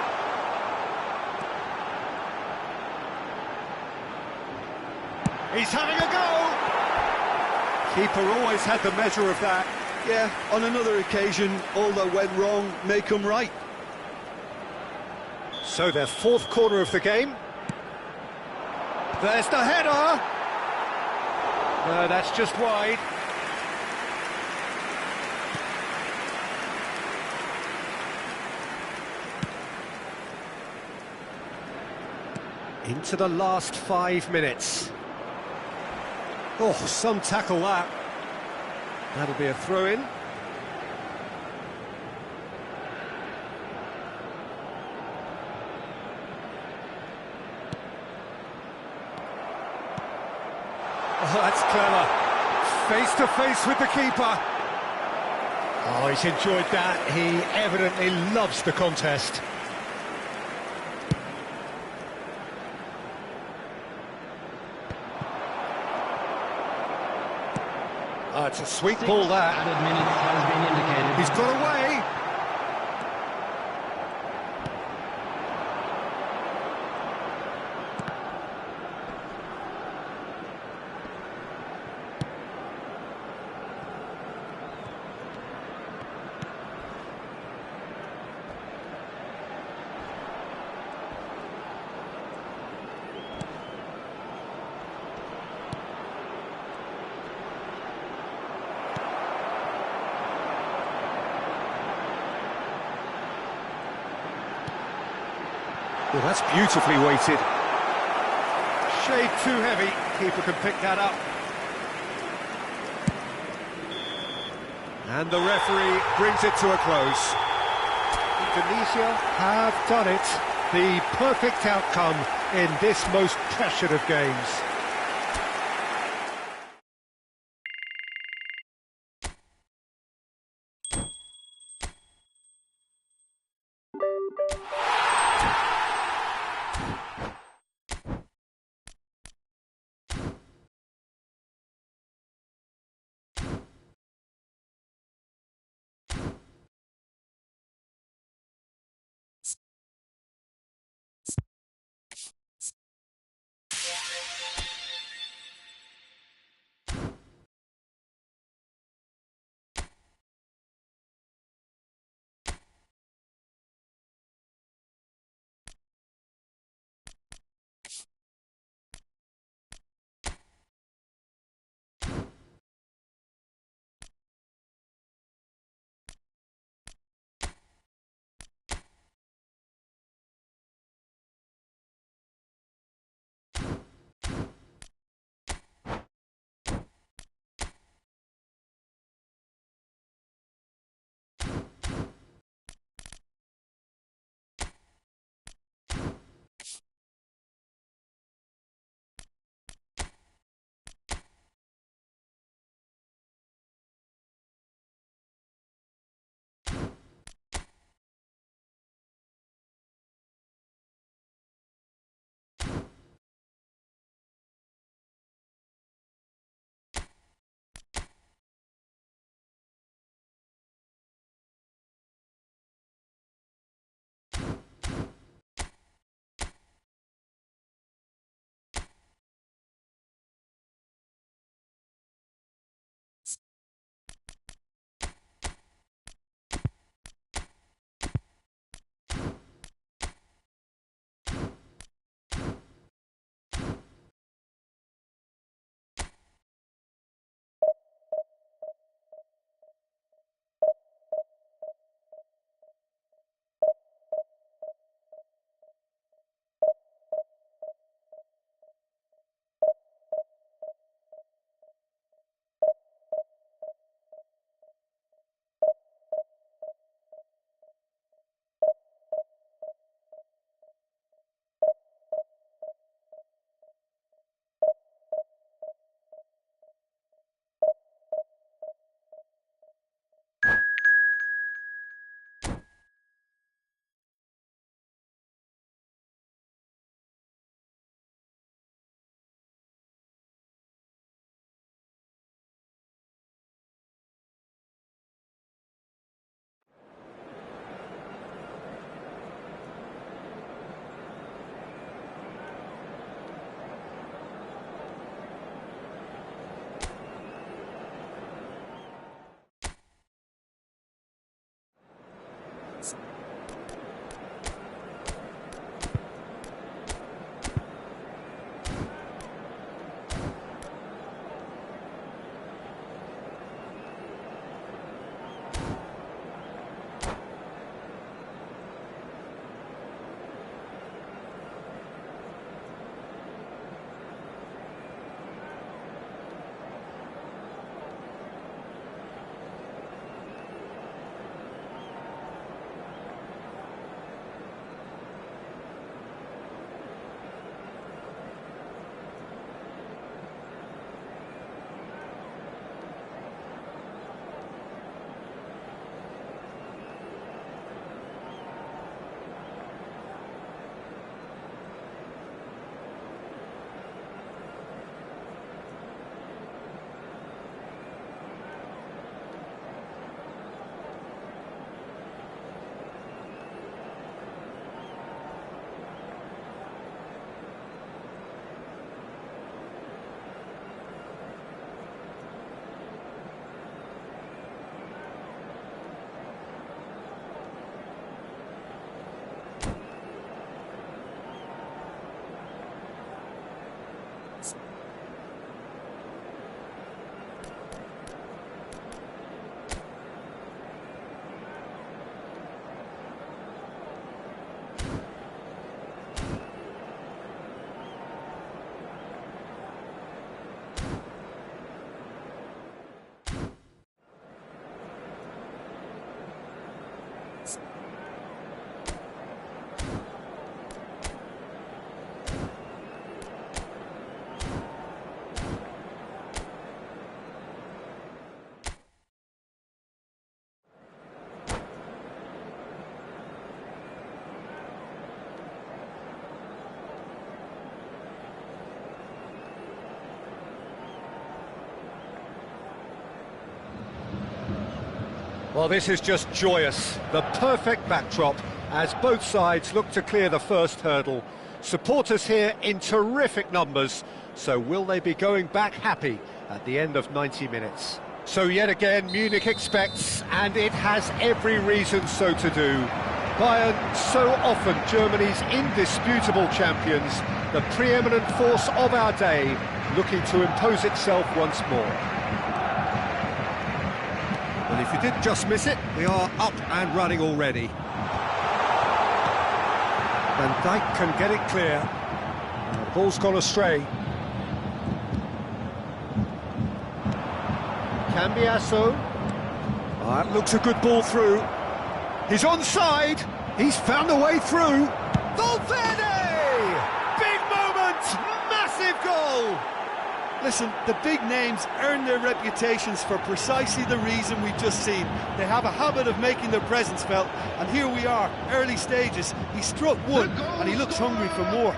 He's having a go! Keeper always had the measure of that. Yeah, on another occasion, all that went wrong may come right. So their fourth corner of the game. There's the header! No, that's just wide. Into the last 5 minutes. Oh, some tackle that. That'll be a throw-in. Oh, that's clever. Face to face with the keeper. Oh, he's enjoyed that. He evidently loves the contest. Oh, it's a sweet ball, that. Added minutes has been indicated. He's got away. Well, that's beautifully weighted. Shade too heavy. Keeper can pick that up. And the referee brings it to a close. Indonesia have done it. The perfect outcome in this most pressured of games. Well, this is just joyous. The perfect backdrop as both sides look to clear the first hurdle. Supporters here in terrific numbers. So will they be going back happy at the end of 90 minutes? So yet again, Munich expects, and it has every reason so to do. Bayern, so often Germany's indisputable champions, the preeminent force of our day, looking to impose itself once more. Well, if you didn't just miss it, we are up and running already. Van Dijk can get it clear. The ball's gone astray. Cambiasso. That looks a good ball through. He's onside. He's found a way through. Valverde! Big moment! Massive goal! Listen, the big names earn their reputations for precisely the reason we've just seen. They have a habit of making their presence felt, and here we are, early stages. He struck one, and he looks hungry for more.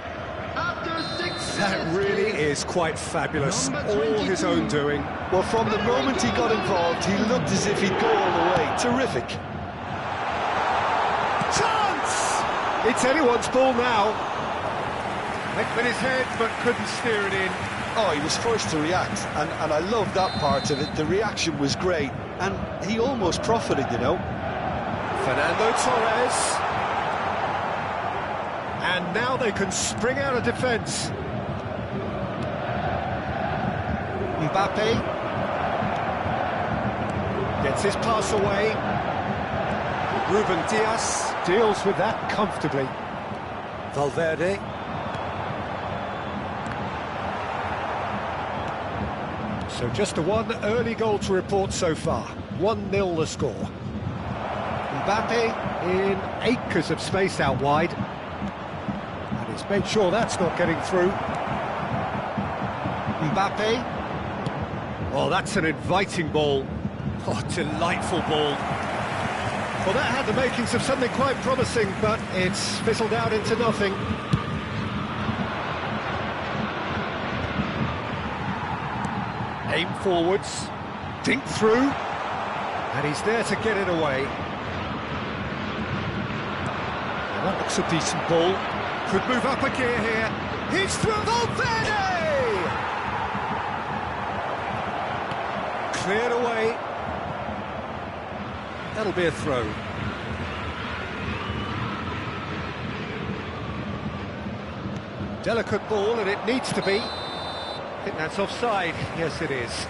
That really is quite fabulous, all his own doing. Well, from the moment he got involved, he looked as if he'd go all the way. Terrific. Chance! It's anyone's ball now. Went with his head, but couldn't steer it in. Oh, he was first to react, and I love that part of it. The reaction was great, and he almost profited, you know. Fernando Torres. And now they can spring out of defence. Mbappe. Gets his pass away. Ruben Dias deals with that comfortably. Valverde. So just the one early goal to report so far. 1-0 the score. Mbappe in acres of space out wide. And he's made sure that's not getting through. Mbappe. Oh, that's an inviting ball. Oh, delightful ball. Well, that had the makings of something quite promising, but it's fizzled out into nothing. Aim forwards, dink through, and he's there to get it away. Well, that looks a decent ball. Could move up a gear here. He's through. Valverde! Cleared away. That'll be a throw. Delicate ball, and it needs to be. I think that's offside. Yes, it is.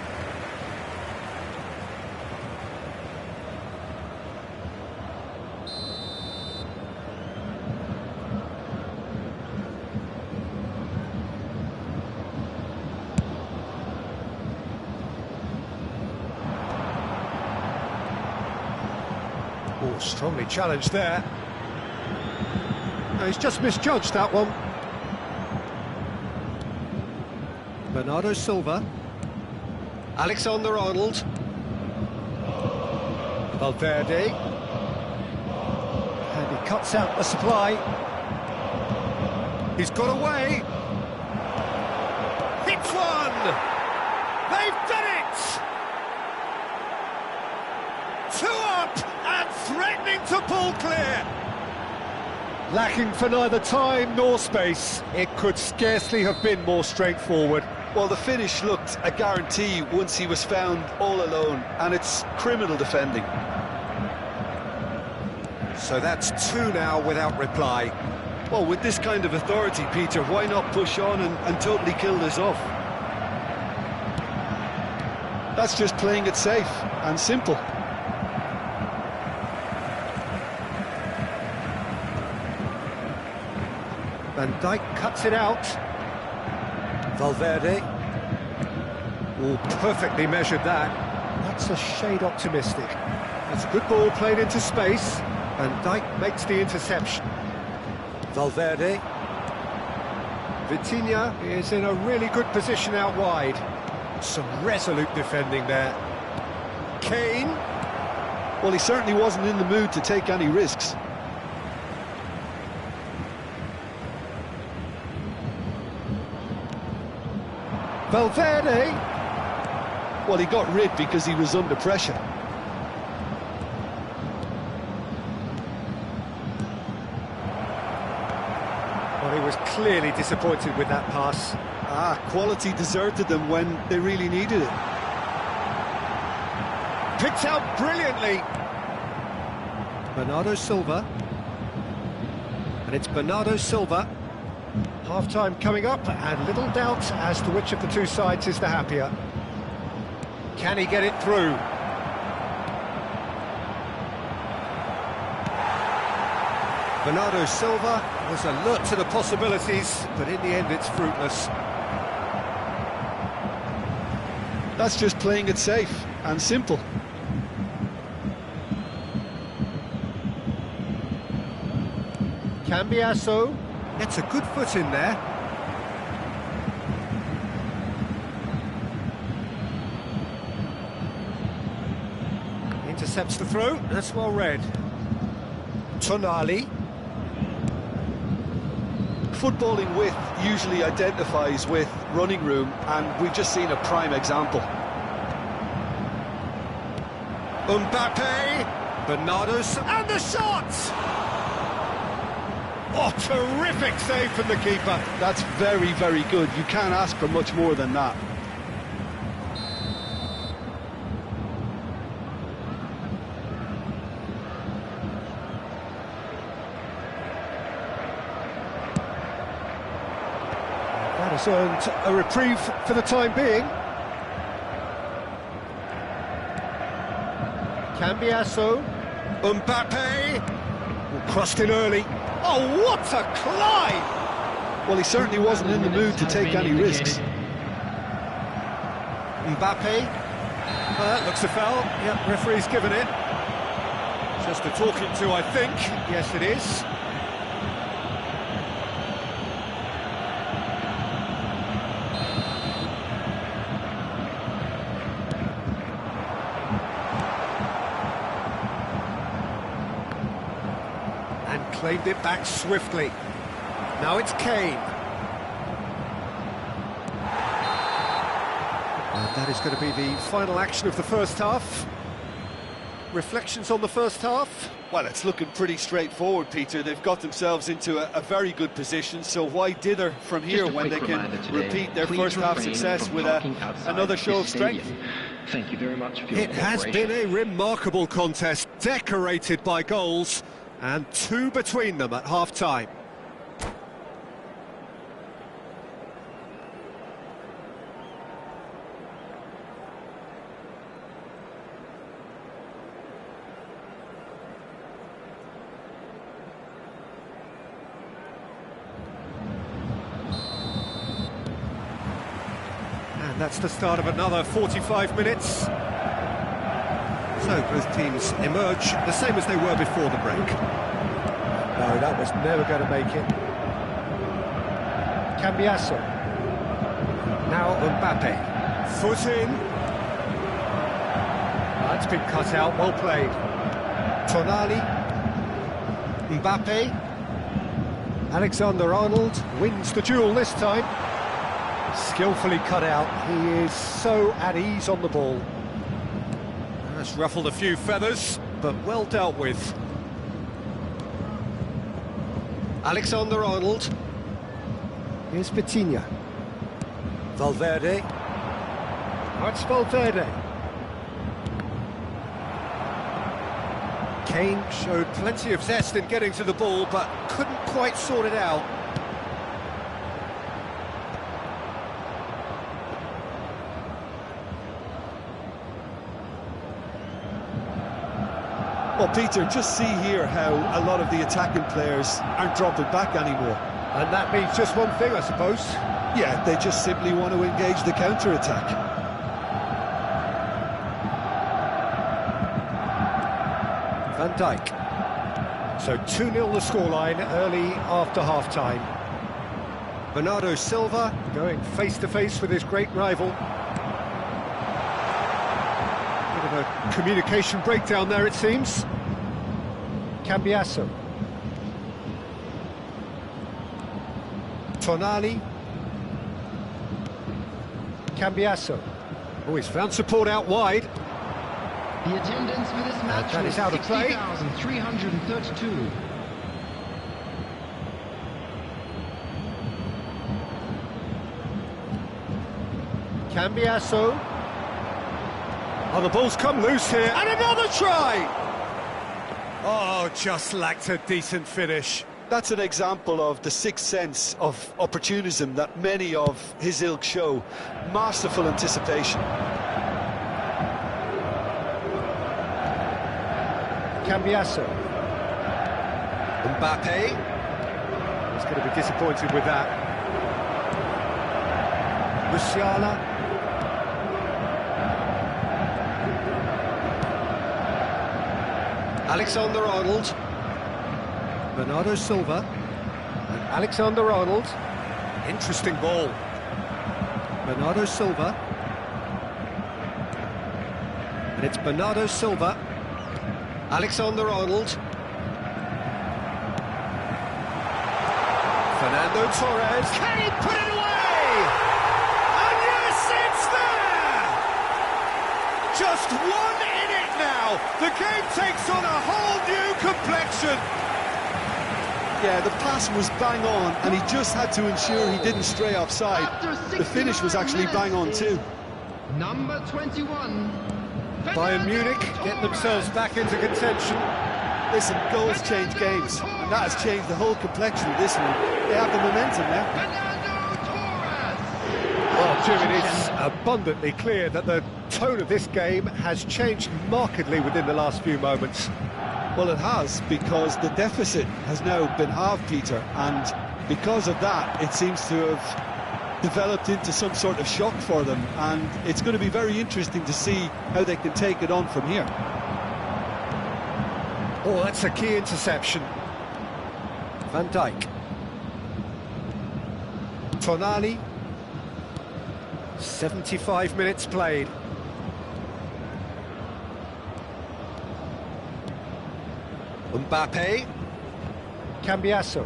Oh, strongly challenged there. No, he's just misjudged that one. Bernardo Silva. Alexander-Arnold. Valverde. And he cuts out the supply. He's got away. Hits one! They've done it! 2 up and threatening to pull clear. Lacking for neither time nor space. It could scarcely have been more straightforward. Well, the finish looked a guarantee once he was found all alone, and it's criminal defending. So that's 2 now without reply. Well, with this kind of authority, Peter, why not push on and totally kill this off? That's just playing it safe and simple. Van Dijk cuts it out. Valverde. Oh, perfectly measured that. That's a shade optimistic. That's a good ball played into space. Van Dijk makes the interception. Valverde. Vitinha is in a really good position out wide. Some resolute defending there. Kane. Well, he certainly wasn't in the mood to take any risks. Valverde. Well, he got rid because he was under pressure. Well, he was clearly disappointed with that pass. Quality deserted them when they really needed it. Picked out brilliantly. Bernardo Silva. And it's Bernardo Silva. Half-time coming up, and little doubt as to which of the two sides is the happier. Can he get it through? Bernardo Silva was alert to the possibilities, but in the end it's fruitless. That's just playing it safe and simple. Cambiasso gets a good foot in there. Intercepts the throw, that's well read. Tonali. Footballing width usually identifies with running room, and we've just seen a prime example. Mbappe, Bernardo, and the shot! Oh, terrific save from the keeper. That's very, very good. You can't ask for much more than that. That has earned a reprieve for the time being. Cambiasso, Mbappe, crossed in early. Oh, what a climb! Well, he certainly wasn't in the mood to take any risks. Mbappe, that looks a foul. Yep, referee's given it. Just a talking to, I think. Yes, it is. And claimed it back swiftly. Now it's Kane. And that is going to be the final action of the first half. Reflections on the first half? Well, it's looking pretty straightforward, Peter. They've got themselves into a very good position, so why dither from here when they can repeat their first half success with another show of strength? Thank you very much for your It has been a remarkable contest, decorated by goals, and two between them at half-time. And that's the start of another 45 minutes. So both teams emerge the same as they were before the break. No, that was never going to make it. Cambiasso. Now Mbappe. Foot in. That's been cut out, well played. Tonali. Mbappe. Alexander-Arnold wins the duel this time. Skillfully cut out. He is so at ease on the ball. That's ruffled a few feathers, but well dealt with. Alexander-Arnold. Here's Vitinha. Valverde. Oh, it's Valverde. Kane showed plenty of zest in getting to the ball, but couldn't quite sort it out. Well, Peter, just see here how a lot of the attacking players aren't dropping back anymore. And that means just one thing, I suppose. Yeah, they just simply want to engage the counter-attack. Van Dijk. So 2-0 the scoreline early after half-time. Bernardo Silva going face-to-face with his great rival. Bit of a communication breakdown there, it seems. Cambiasso. Tonali. Cambiasso. Oh, he's found support out wide. The attendance for this match that was is out of play. 60,332. Cambiasso. Oh, the ball's come loose here, and another try! Oh, just lacked a decent finish. That's an example of the sixth sense of opportunism that many of his ilk show. Masterful anticipation. Cambiasso. Mbappe. He's going to be disappointed with that. Musiala. Alexander-Arnold. Bernardo Silva. And Alexander-Arnold. Interesting ball. Bernardo Silva. And it's Bernardo Silva. Alexander-Arnold. Fernando Torres. Can he put it away? And yes, it's there! Just one in it now. The game takes on a whole new complexion. Yeah, the pass was bang on, and he just had to ensure he didn't stray offside. The finish was actually bang on too. Number 21. Bayern Munich getting themselves back into contention. Listen, goals change games, and that has changed the whole complexion of this one. They have the momentum now. Well, Jim, it is abundantly clear that the tone of this game has changed markedly within the last few moments. Well, it has, because the deficit has now been halved, Peter, and because of that, it seems to have developed into some sort of shock for them, and it's going to be very interesting to see how they can take it on from here. Oh, that's a key interception. Van Dijk. Tonali. 75 minutes played. Mbappe. Cambiasso.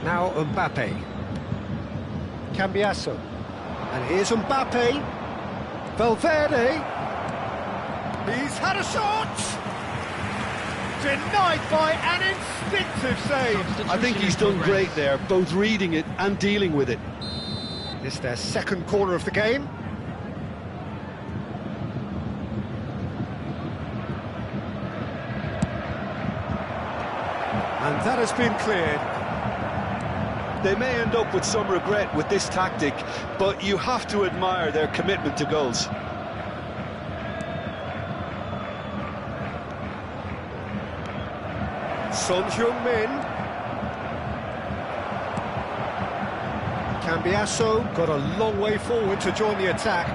Now Mbappe. Cambiasso. And here's Mbappe. Valverde. He's had a shot! Denied by an instinctive save. I think he's done great there, both reading it and dealing with it. It's their second corner of the game. And that has been cleared. They may end up with some regret with this tactic, but you have to admire their commitment to goals. Son Heung-min. Cambiasso got a long way forward to join the attack.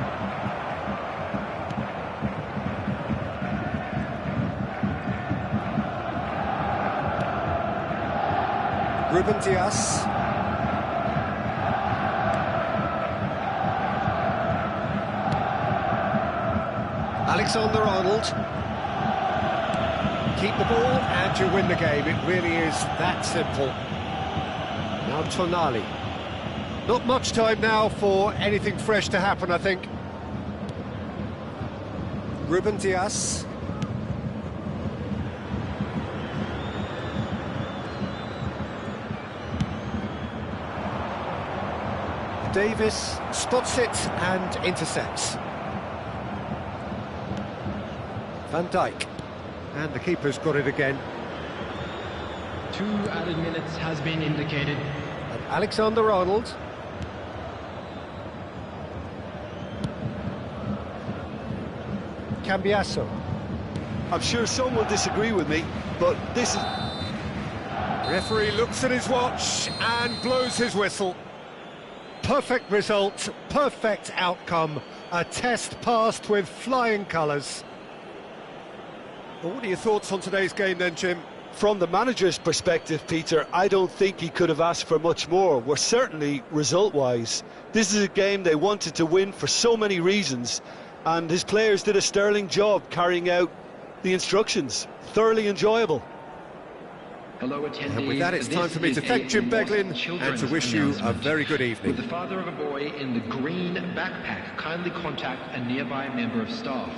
Ruben Dias. Alexander-Arnold. Keep the ball and you win the game. It really is that simple. Now Tonali. Not much time now for anything fresh to happen, I think. Ruben Dias. Davis spots it and intercepts. Van Dijk. And the keeper's got it again. 2 added minutes has been indicated. And Alexander-Arnold. Cambiasso. I'm sure some will disagree with me, but this is... Referee looks at his watch and blows his whistle. Perfect result, perfect outcome. A test passed with flying colours. Well, what are your thoughts on today's game then, Jim? From the manager's perspective, Peter, I don't think he could have asked for much more. Well, certainly result-wise. This is a game they wanted to win for so many reasons, and his players did a sterling job carrying out the instructions. Thoroughly enjoyable. Hello, attendees. And with that, it's time for me to thank Jim Beglin and to wish you a very good evening. With the father of a boy in the green backpack, kindly contact a nearby member of staff.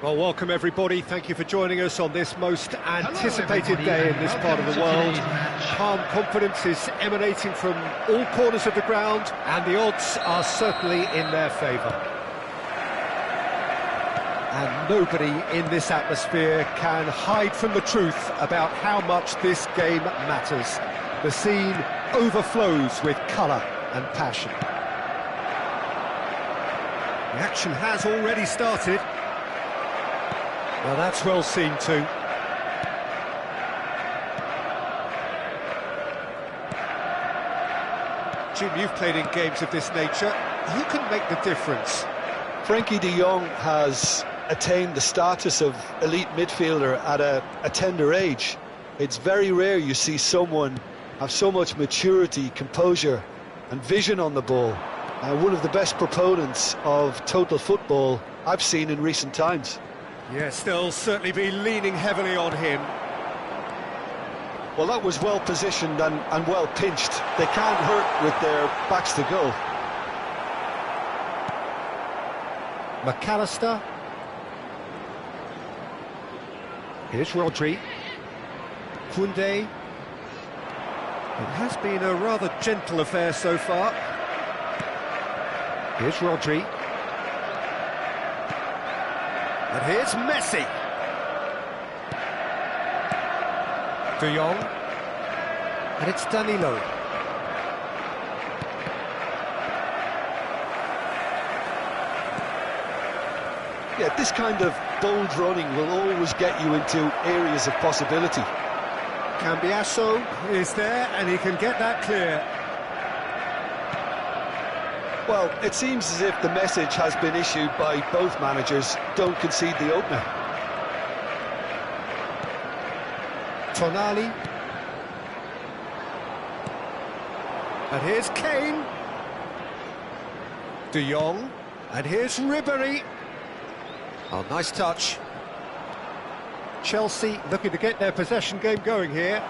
Well, welcome everybody. Thank you for joining us on this most anticipated day in this part of the world. Calm confidence is emanating from all corners of the ground, and the odds are certainly in their favour. And nobody in this atmosphere can hide from the truth about how much this game matters. The scene overflows with colour and passion. The action has already started. Well, that's well seen too. Jim, you've played in games of this nature. Who can make the difference? Frankie de Jong has attained the status of elite midfielder at a tender age. It's very rare you see someone have so much maturity, composure and vision on the ball. One of the best proponents of total football I've seen in recent times. Yes, they'll certainly be leaning heavily on him. Well, that was well positioned and well pinched. They can't hurt with their backs to goal. McAllister. Here's Rodri. Koundé. It has been a rather gentle affair so far. Here's Rodri. And here's Messi. De Jong. And it's Danilo. Yeah, this kind of bold running will always get you into areas of possibility. Cambiasso is there, and he can get that clear. Well, it seems as if the message has been issued by both managers: don't concede the opener. Tonali. And here's Kane. De Jong. And here's Ribéry. Oh, nice touch. Chelsea looking to get their possession game going here.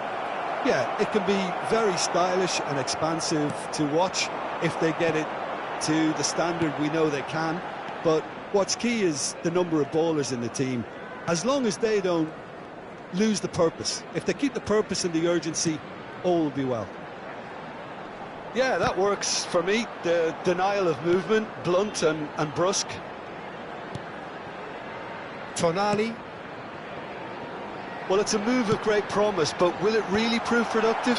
Yeah, it can be very stylish and expansive to watch if they get it to the standard we know they can. But what's key is the number of ballers in the team. As long as they don't lose the purpose, if they keep the purpose and the urgency, all will be well. Yeah, that works for me. The denial of movement, blunt and brusque. Tonali. Well, it's a move of great promise, but will it really prove productive?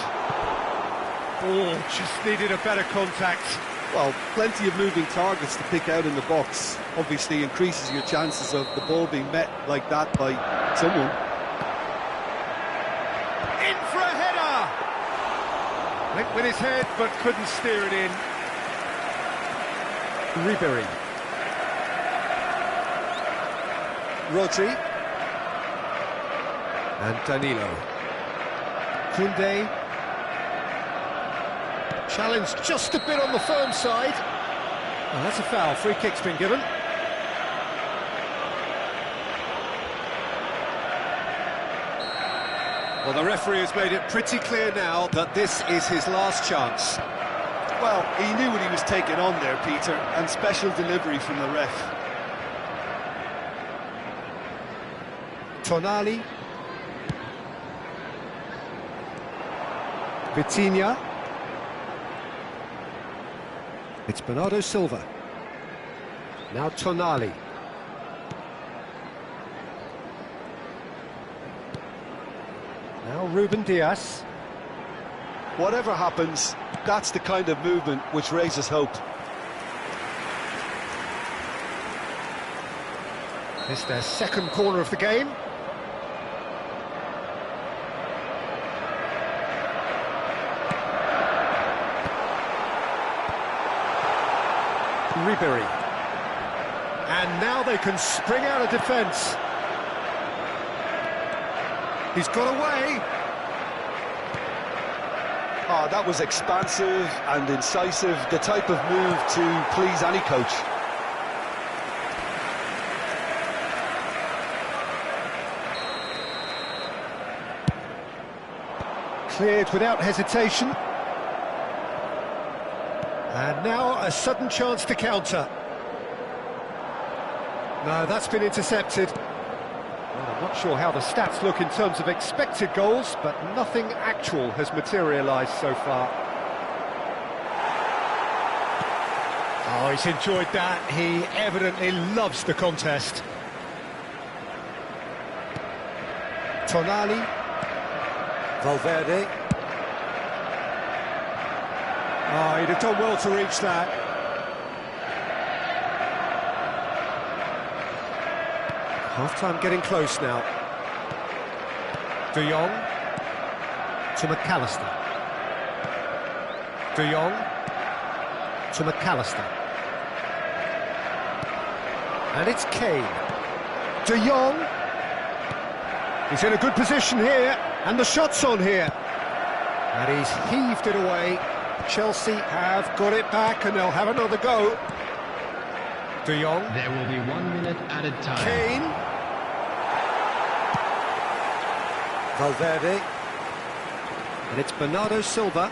Oh, just needed a better contact. Well, plenty of moving targets to pick out in the box. Obviously increases your chances of the ball being met like that by someone. In for a header! Went with his head, but couldn't steer it in. Ribéry. Rodri. And Danilo. Koundé. Challenge just a bit on the firm side. Oh, that's a foul. Free kick's been given. Well, the referee has made it pretty clear now that this is his last chance. Well, he knew what he was taking on there, Peter, and special delivery from the ref. Tonali. Vitinha. It's Bernardo Silva. Now Tonali. Now Ruben Dias. Whatever happens, that's the kind of movement which raises hope. It's their second corner of the game. Ribéry. And now they can spring out of defence. He's got away. Oh, that was expansive and incisive, the type of move to please any coach. Cleared without hesitation. And now a sudden chance to counter. No, that's been intercepted. Well, I'm not sure how the stats look in terms of expected goals, but nothing actual has materialised so far. Oh, he's enjoyed that. He evidently loves the contest. Tonali. Valverde. Oh, he'd have done well to reach that. Half-time getting close now. De Jong to McAllister. De Jong to McAllister. And it's Kane. De Jong. He's in a good position here, and the shot's on here. And he's heaved it away. Chelsea have got it back, and they'll have another go. De Jong. There will be 1 minute added time. Kane. Valverde. And it's Bernardo Silva.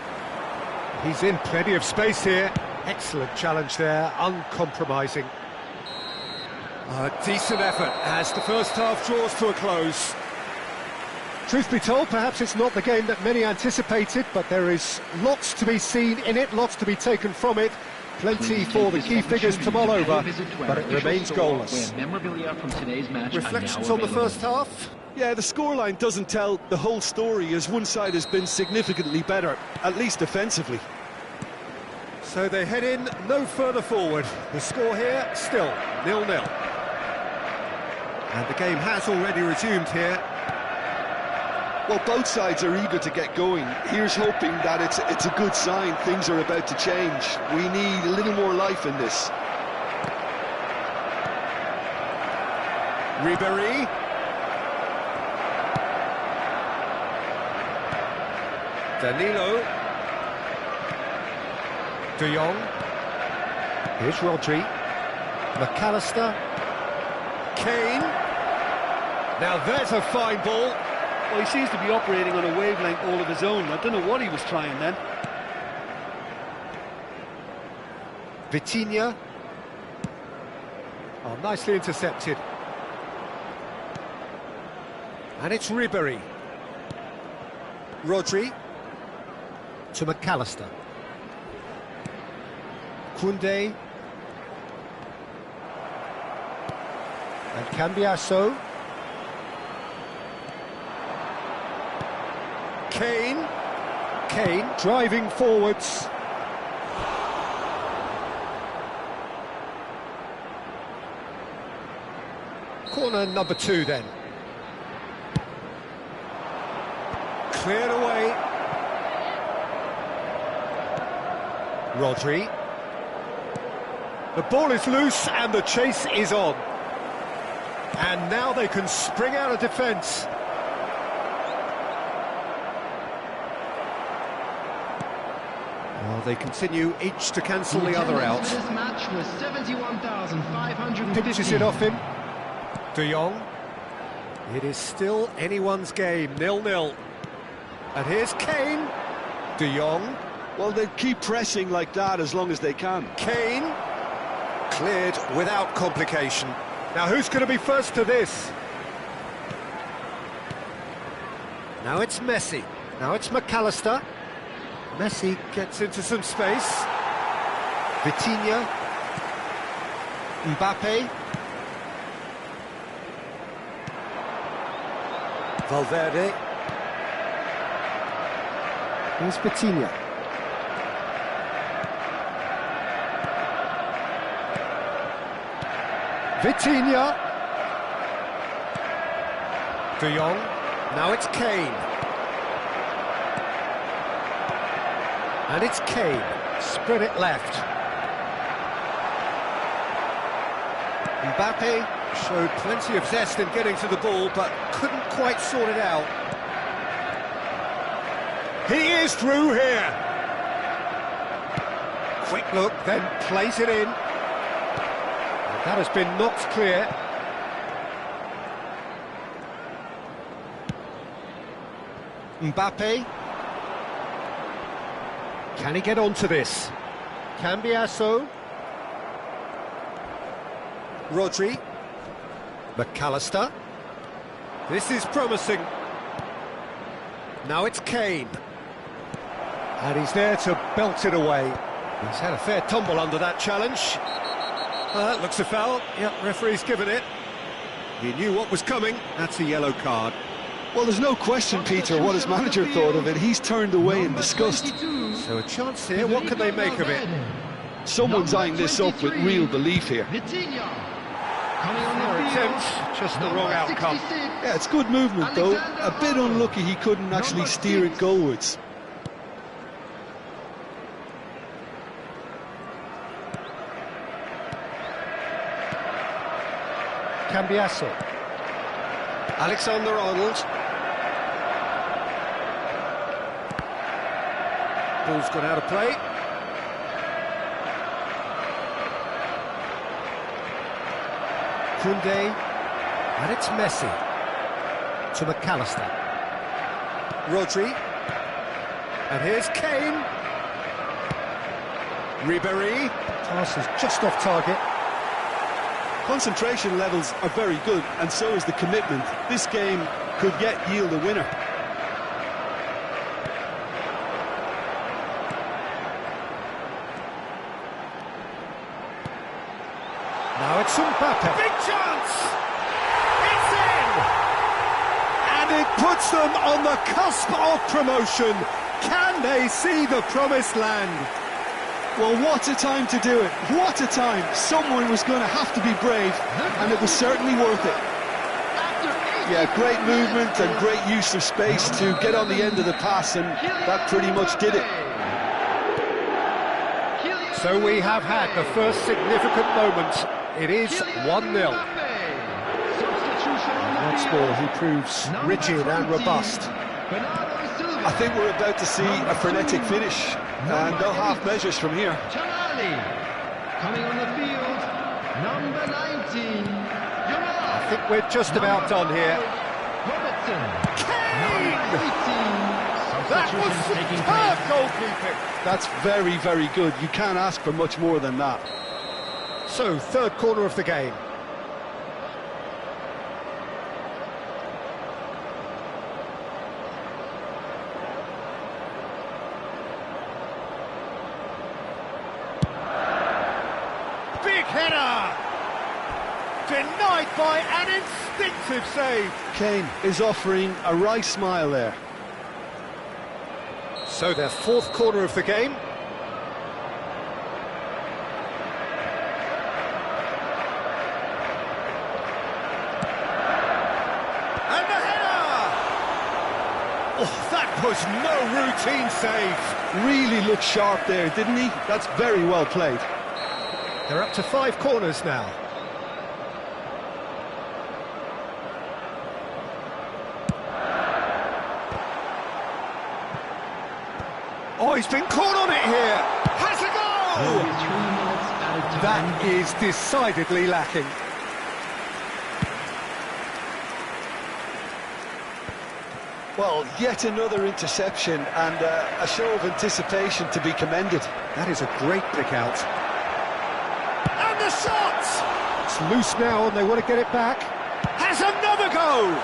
He's in plenty of space here. Excellent challenge there, uncompromising. A decent effort as the first half draws to a close. Truth be told, perhaps it's not the game that many anticipated, but there is lots to be seen in it, lots to be taken from it. Plenty for the key figures to mull over, but it remains goalless. Reflections on the first half? Yeah, the scoreline doesn't tell the whole story, as one side has been significantly better, at least defensively. So they head in no further forward. The score here, still 0-0. And the game has already resumed here. Well, both sides are eager to get going. Here's hoping that it's a good sign. Things are about to change. We need a little more life in this. Ribéry. Danilo. De Jong. Here's Rodri. McAllister. Kane. Now there's a fine ball. Well, he seems to be operating on a wavelength all of his own. I don't know what he was trying then. Vitinha. Oh, nicely intercepted. And it's Ribéry. Rodri. To McAllister. Koundé. And Cambiasso. Kane driving forwards. Corner number 2 then. Cleared away. Rodri. The ball is loose and the chase is on. And now they can spring out of defence. Well, they continue each to cancel the other out. This match was 71,550. Pitches it off him. De Jong. It is still anyone's game, 0-0. And here's Kane. De Jong. Well, they keep pressing like that as long as they can. Kane. Cleared without complication. Now who's going to be first to this? Now it's Messi. Now it's McAllister. Messi gets into some space. Vitinha. Mbappe. Valverde. Here's Vitinha. Vitinha. De Jong. Now it's Kane. And it's Kane. Spread it left. Mbappe showed plenty of zest in getting to the ball, but couldn't quite sort it out. He is through here. Quick look, then plays it in. That has been knocked clear. Mbappe. Can he get onto this? Cambiasso. Rodri. McAllister. This is promising. Now it's Kane. And he's there to belt it away. He's had a fair tumble under that challenge. That looks a foul. Yep, referee's given it. He knew what was coming. That's a yellow card. Well, there's no question, Peter, what his manager thought of it. He's turned away in disgust. So a chance here. What can they make of it? Someone's eyeing this up with real belief here. Fair attempt, just the wrong outcome. Yeah, it's good movement, though. A bit unlucky he couldn't actually steer it goalwards. Cambiasso. Alexander-Arnold. Ball's gone out of play. Koundé. And it's Messi. To McAllister. Rodri. And here's Kane. Ribéry. Pass is just off target. Concentration levels are very good, and so is the commitment. This game could yield a winner. Now it's Mbappe. Big chance! It's in! And it puts them on the cusp of promotion. Can they see the promised land? Well, what a time to do it. What a time. Someone was going to have to be brave, and it was certainly worth it. Yeah, great movement and great use of space to get on the end of the pass, and that pretty much did it. So we have had the first significant moment. It is 1-0. Once more, he proves rigid and robust. I think we're about to see a frenetic finish, and no half measures from here. Coming on the field, number 19. I think we're just about done here. Kane! That was superb goalkeeping. That's very, very good. You can't ask for much more than that. So, third corner of the game. Big header! Denied by an instinctive save. Kane is offering a wry smile there. So their fourth corner of the game. And the header! Oh, that was no routine save. Really looked sharp there, didn't he? That's very well played. They're up to 5 corners now. Oh, he's been caught on it here. Has a goal! That is decidedly lacking. Well, yet another interception and a show of anticipation to be commended. That is a great pick out. And the shot! It's loose now and they want to get it back. Has another go!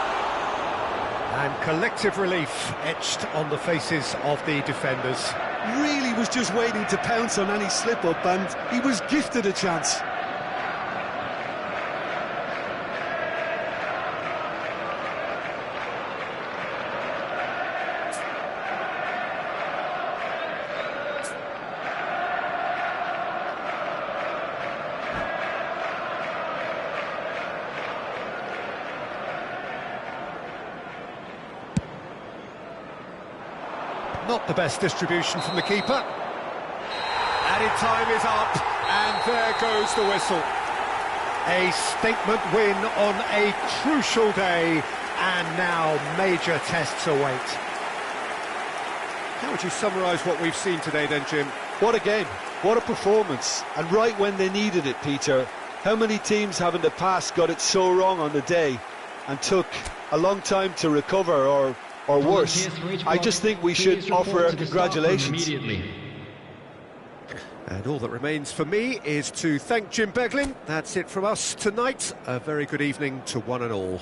And collective relief etched on the faces of the defenders. Really was just waiting to pounce on any slip-up, and he was gifted a chance. Not the best distribution from the keeper. Added time is up, and there goes the whistle. A statement win on a crucial day, and now major tests await. How would you summarise what we've seen today then, Jim? What a game, what a performance, and right when they needed it, Peter. How many teams have in the past got it so wrong on the day and took a long time to recover, or worse? I just think we should offer our congratulations. And all that remains for me is to thank Jim Beglin. That's it from us tonight. A very good evening to one and all.